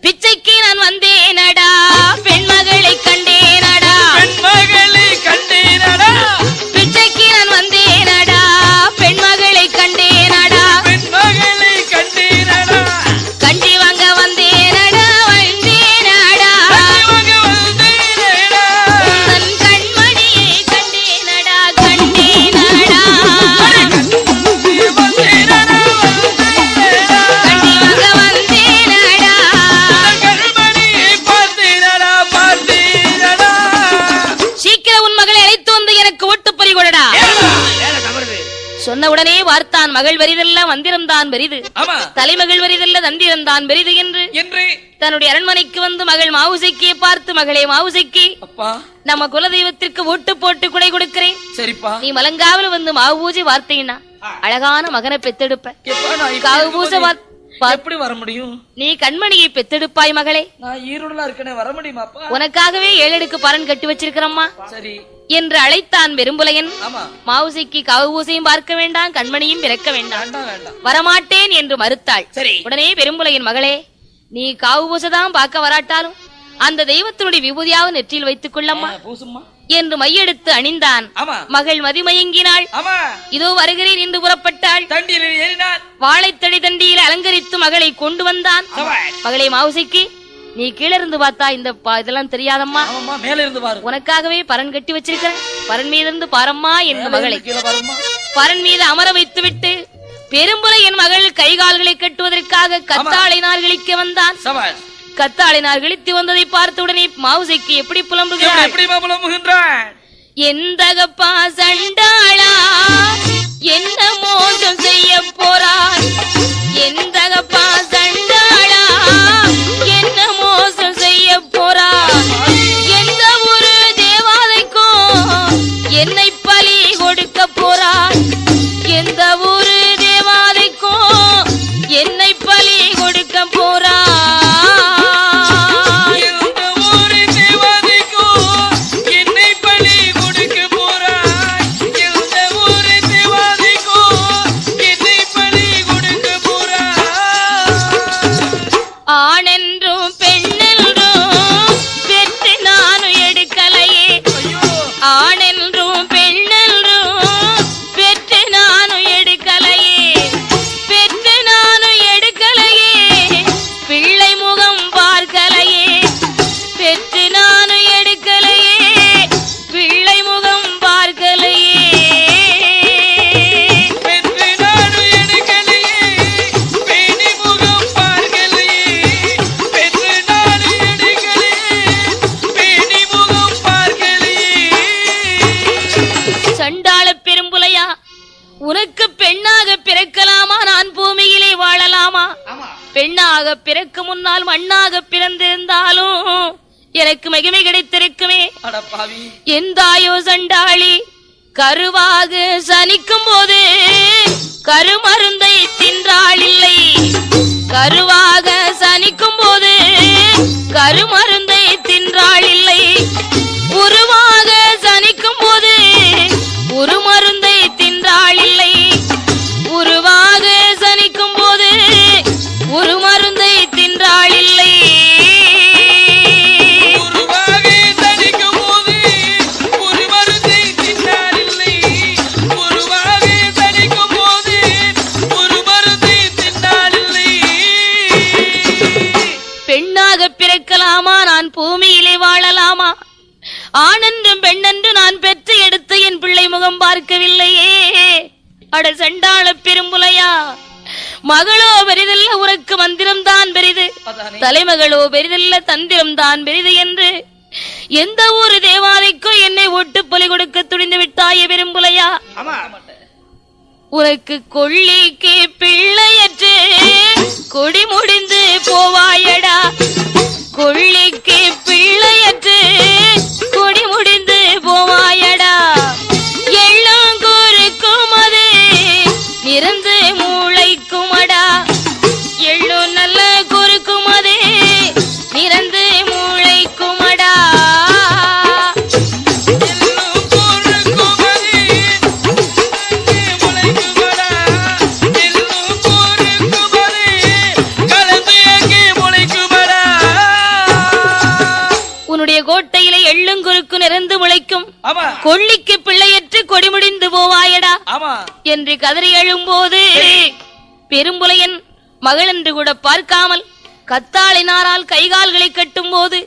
பிச்சைக்கு நான் வந்தேனடா, பெண்மகளை கண்டேனடா, பெண்மகளை கண்டேனடா, பிச்சைக்கு நான் வந்தேனடா, பெண்மகளை கண்டேனடா, பெண்மகளை கண்டேனடா, கண்டி வாங்க வந்தேனடா, வந்தேனடா, உன் கண்மணியை கண்டேனடா, கண்டேனடா, கண்டி வாங்க வந்தேனடா, கண்மணியை பார்த்தேனடா, பார்த்தேனடா. சீக்கிரம் உன் மகளை அழைத்து வந்து எனக்கு ஒட்டு பறி கொடடா. சொன்ன உடனே பார்த்தான், மகள் வரிதல்ல வந்திருந்தான் பெரிது, தலைமகள் வரிதல்ல தந்திருந்தான் பெரிது என்று தன்னுடைய அரண்மனைக்கு வந்து மகள் மாவுசைக்கியை பார்த்து, மகளே மாவுசைக்கி, நம்ம குலதெய்வத்திற்கு ஓட்டு போட்டு குடை கொடுக்கிறேன், சரிப்பா, நீ மலங்காவல வந்து மாவு பூஜை வார்த்தையினா அழகான மகனை பெத்தெடுப்ப. காவு பூஜை எப்படி வர முடியும்? நீ கண்மணியை பெத்தெடுப்பாய் மகளே. நான் ஈரோடுல இருக்கனே, வர முடியுமாப்பா? உனக்காகவே 7 அடுக்கு பரன் கட்டி வச்சிருக்கிறம்மா சரி என்று அழைத்தான் பெரும்புலையன். மாவுசைக்கு காவு பூசையும் பார்க்க வேண்டாம், கண்மணியும் பிறக்க வேண்டாம், வரமாட்டேன் என்று மறுத்தாள். உடனே பெரும்புலையன், மகளே, நீ காவு பூசைதான் பார்க்க வராட்டாலும் அந்த தெய்வத்தினுடைய விபூதியாவது நெற்றியில் வைத்துக் கொள்ளம்மா என்று மையெடுத்து அணிந்தான். மகள் மதிமயங்கினாள். இதோ வருகிறேன் என்று புறப்பட்டாள். வாழைத்தடி தண்டியில் அலங்கரித்து மகளை கொண்டு வந்தான். மகளே மாவுசைக்கு, நீ கீழே இருந்து பார்த்தா இந்த இதெல்லாம் தெரியாதம்மா, மேல இருந்து பாரு, உனக்காகவே பரன் கட்டி வச்சிருக்க, பரன் மீது இருந்து பாரம்மா என்று மகளை பரன் மீது அமர வைத்து விட்டு பெரும்புலை என் மகள் கைகால்களை கட்டுவதற்காக கத்தாழை நார் கிழிக்க வந்தான். கத்தாழை நார் கிழித்து வந்ததை பார்த்த உடனே மாவுசைக்கு எப்படி புலம்புகிறான்? எந்தகப்பா சண்டாளா, என்ன மோசம் செய்ய போறான்? எந்தகப்பா சண்டாளா, என்ன மோசம் செய்ய போறான்? எந்த ஒரு தேவாதைக்கும் என்னை பலி கொடுக்க போறான்? எந்த உனக்கு பெண்ணாக பிறக்கலாமா, நான் பூமியிலே வாழலாமா? பெண்ணாக பிறக்க முன்னால் மண்ணாக பிறந்திருந்தாலும் எனக்கு மகிமை கிடைத்திருக்குமே. என் தாயோ சண்டாளி கருவாக சனிக்கும் போது கருமருந்தை தின்றாள் இல்லை. கருவாக சனிக்கும் போது கருமருந்தை தின்றாள் இல்லை. உருவாக சனிக்கும் போது ஒரு மருந்தை தின்றாள் இல்லை. உருவாக சனிக்கும் போது ஒரு மருந்தை தின்றாள் இல்லை. பெண்ணாக பிறக்கலாமா, நான் பூமியிலே வாழலாமா? ஆணென்றும் பெண்ணென்று நான் பெற்று எடுத்து என் பிள்ளை முகம் பார்க்கவில்லையே. அட சண்டாள பெரும்புலையா, மகளோ பெரிதல்ல உனக்கு மந்திரம் தான் பெரிது, தலைமகளோ பெரிதல்ல தந்திரம் தான் பெரிது என்று எந்த ஒரு தேவாதைக்கோ என்னை ஒட்டு பலி கொடுக்க துணிந்து விட்டாய பெரும்புலையா. உனக்கு கொள்ளிக்கு பிள்ளையற்று கொடி முடிந்து போவாயடா. கொள்ளிக்கு பிள்ளையற்று கொடி முடிந்து போவாயடா. எள்ளும் கூறுக்கும் அது நிறந்து மூளைக்குமடா. எள்ளும் நல்ல கூறுக்கும் அது நிறந்து மூளைக்குமடா. உன்னுடைய கோட்டையில எள்ளுங்குறுக்கு நிறந்து முளைக்கும், கொள்ளிக்கு பிள்ளையற்று கொடி முடிந்து போவாயடா என்று கதறி எழும்போது பெரும்புலையன் மகள் என்று கூட பார்க்காமல் கத்தாளினாரால் கைகால்களை கட்டும் போது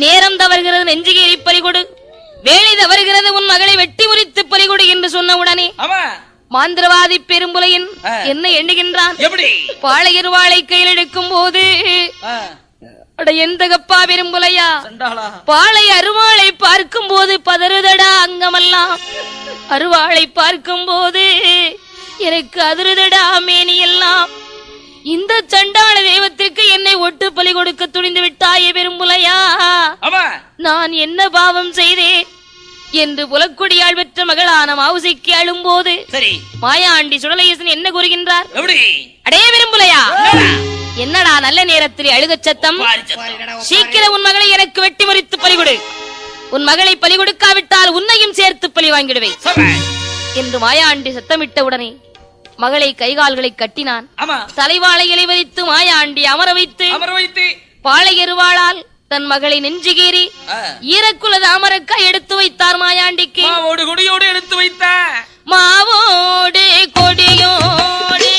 நேரம் தவறுகிறது நெஞ்சுகேறி பறிகொடு, வேலை தவறுகிறது உன் மகளை வெட்டி முறித்து பறிகொடு என்று சொன்னவுடனே மாந்திரவாதி பெரும்புலையன் என்ன எண்ணுகின்றான்? பாளையர்வாளை கையில் எடுக்கும் போது எந்தகப்பா பெரும்புலையா, பாளை அருவாளை பார்க்கும் போது பதறுதடா அங்கமெல்லாம். அருவாளை பார்க்கும் போது எனக்கு அதிருதடா மேனி எல்லாம். இந்த சண்டாள தெய்வத்திற்கு என்னை ஒட்டு பலி கொடுக்க துணிந்து விட்டாயே பெரும்புலையா, நான் என்ன பாவம் செய்தேன் என்று புலக்குடியால் பெற்ற மகளான மாவுசிக்கு அழும்போது மாயாண்டி சுடலேசன் என்ன கூறுகின்றார்? அடே பெரும்புலையா, என்னடா நல்ல நேரத்தில் அழுக சத்தம்? சீக்கிரம் உன் மகளை எனக்கு வெட்டி முறித்து பலிகொடு. உன் மகளை பலி கொடுக்காவிட்டால் உன்னையும் சேர்த்து பலி வாங்கிடுவேன் என்று மாயாண்டி சத்தமிட்டவுடனே மகளை கைகால்களை கட்டினான். தலைவாளை இலைவரித்து மாயாண்டி அமர வைத்து பாளையருவாளால் தன் மகளை நெஞ்சுகீறி ஈரக்குல தாமரக்காய் எடுத்து வைத்தார் மாயாண்டிக்கு. மாவோடு கொடியோடு எடுத்து வைத்தார். மாவோடு கொடியோடு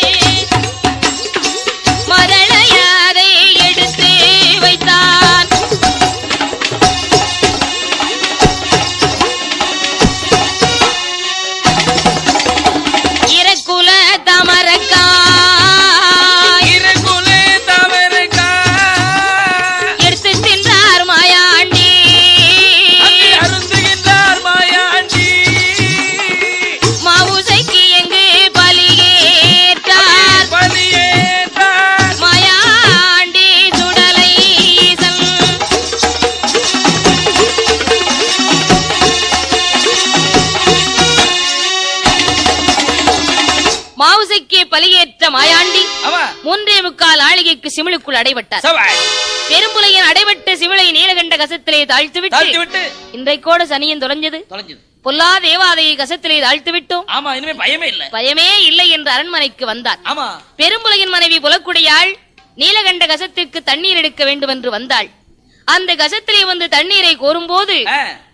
மரளையாரை எடுத்து வைத்தார். ஈரக்குல தாமரக்காய் பலியேற்ற மாயாண்டி 3.25 ஆளிகைக்கு சிமிழுக்குள் அடைபட்டார். பெரும்புலையின் அடைபட்ட சிமிழை நீலகண்ட கசத்திலே தாழ்த்துவிட்டு இன்றைக்கோட சனியன் தொலைஞ்சது. பொல்லா தேவாதையை கசத்திலே தாழ்த்து விட்டோம். பயமே இல்லை என்று அரண்மனைக்கு வந்தார். பெரும்புலையின் மனைவி புலக்குடியாள் நீலகண்ட கசத்திற்கு தண்ணீர் எடுக்க வேண்டும் என்று வந்தாள். அந்த கசத்திலே வந்து தண்ணீரை கோரும் போது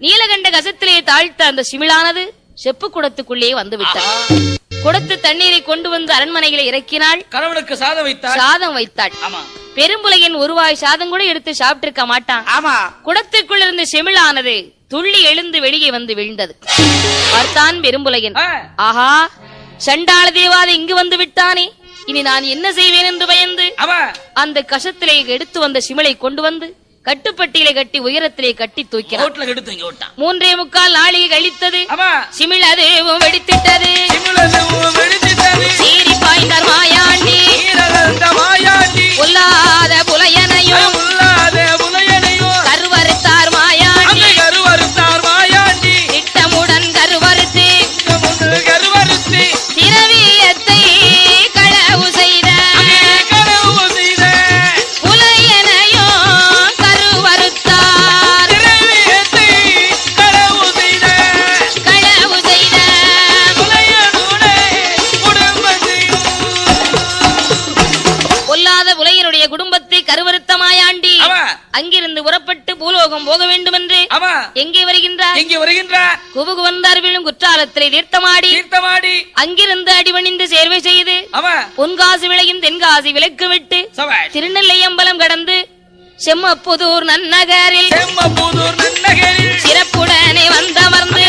நீலகண்ட கசத்திலே தாழ்த்த அந்த சிமிழானது செப்பு குடத்துக்குள்ளே வந்து விட்டார். குடத்து தண்ணீரை கொண்டு வந்து அரண்மனையில இறக்கினாள். கணவனுக்கு சாதம் வைத்தாள். பெரும்புலையின் ஒரு வாய் சாதம் கூட எடுத்து சாப்பிட்டிருக்க மாட்டான். குடத்துக்குள் இருந்து செமிழானது துள்ளி எழுந்து வெளியே வந்து விழுந்தது. பார்த்தான் பெரும்புலையன், ஆஹா சண்டாள தேவாதை இங்கு வந்து விட்டானே, இனி நான் என்ன செய்வேன் என்று பயந்து அந்த கஷத்திலே எடுத்து வந்த சிமிழை கொண்டு வந்து கட்டுப்பட்டியிலே கட்டி உயரத்திலே கட்டி தூக்கினான். ரோட்ல கட்டி தூக்கி விட்டான். 3.25 நாளிகை கழித்தது. ஆமா. சிமிழதுவும் வெடித்திட்டது. சிமிழதுவும் வெடித்திட்டது. சீறி பாய்ந்தார் மாயாண்டி. சீரகந்த மாயாண்டி. உள்ளாத புலையனையும் உள்ளாத புலையனையும் கருவறுத்தார் மாயாண்டி. கருவறுத்தார் மாயாண்டி. திட்டமுடன் கருவறுத்து கருவறுத்து திரவியத்தை களவு செய்த களவு செய்த புலையனையும் கருவறுத்தார். திரவியத்தை களவு செய்த புலையனுடைய குடும்பத்தையும் பொல்லாத புலையனுடைய குடும்பத்தை கருவறுத்த மாயாண்டி அங்கிருந்து புறப்பட்டு பூலோகம் போக வேண்டும் என்று எங்கே வருகின்றார்? எங்கே வருகின்றார்? குபுகு வந்தார் விழும் குற்றாலத்திலே தீர்த்தமாடி அங்கிருந்து அடிவணிந்து சேர்வை செய்து பொன்காசி விளையும் தென்காசி விலக்கு விட்டு திருநெல்லை அம்பலம் கடந்து செம்மப்புதூர் நன்னகரில் சிறப்புடனே வந்தமர்ந்து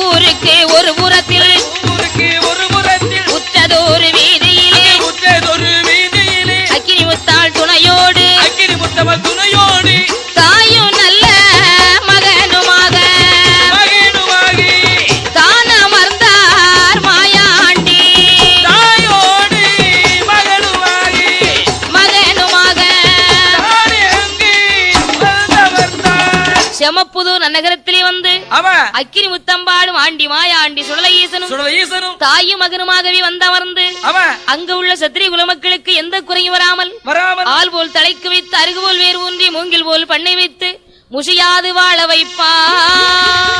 ஊருக்கு ஒரு புறத்தில் உற்றதொரு வீதியிலே அக்கினி முத்தாள் துணையோடு தாயும் நல்ல மகனுமாக தானமர்ந்தார் மாயாண்டி. மகனுமாக செமப்புதூர் நன்னகரத்திலே வந்து அக்கினி முத்தம்பாடும் ஆண்டி மாயாண்டி சுடலையீசனும் தாயும் மகனுமாகவே வந்தமர்ந்து அங்கு உள்ள சத்திரிய குலமக்களுக்கு எந்த குறையும் வராமல் ஆள் போல் தலைக்கு வைத்து அருகு போல் வேறு ஊன்றி மூங்கில் போல் பண்ணை வைத்து முஷியாது வாழ வைப்பார்.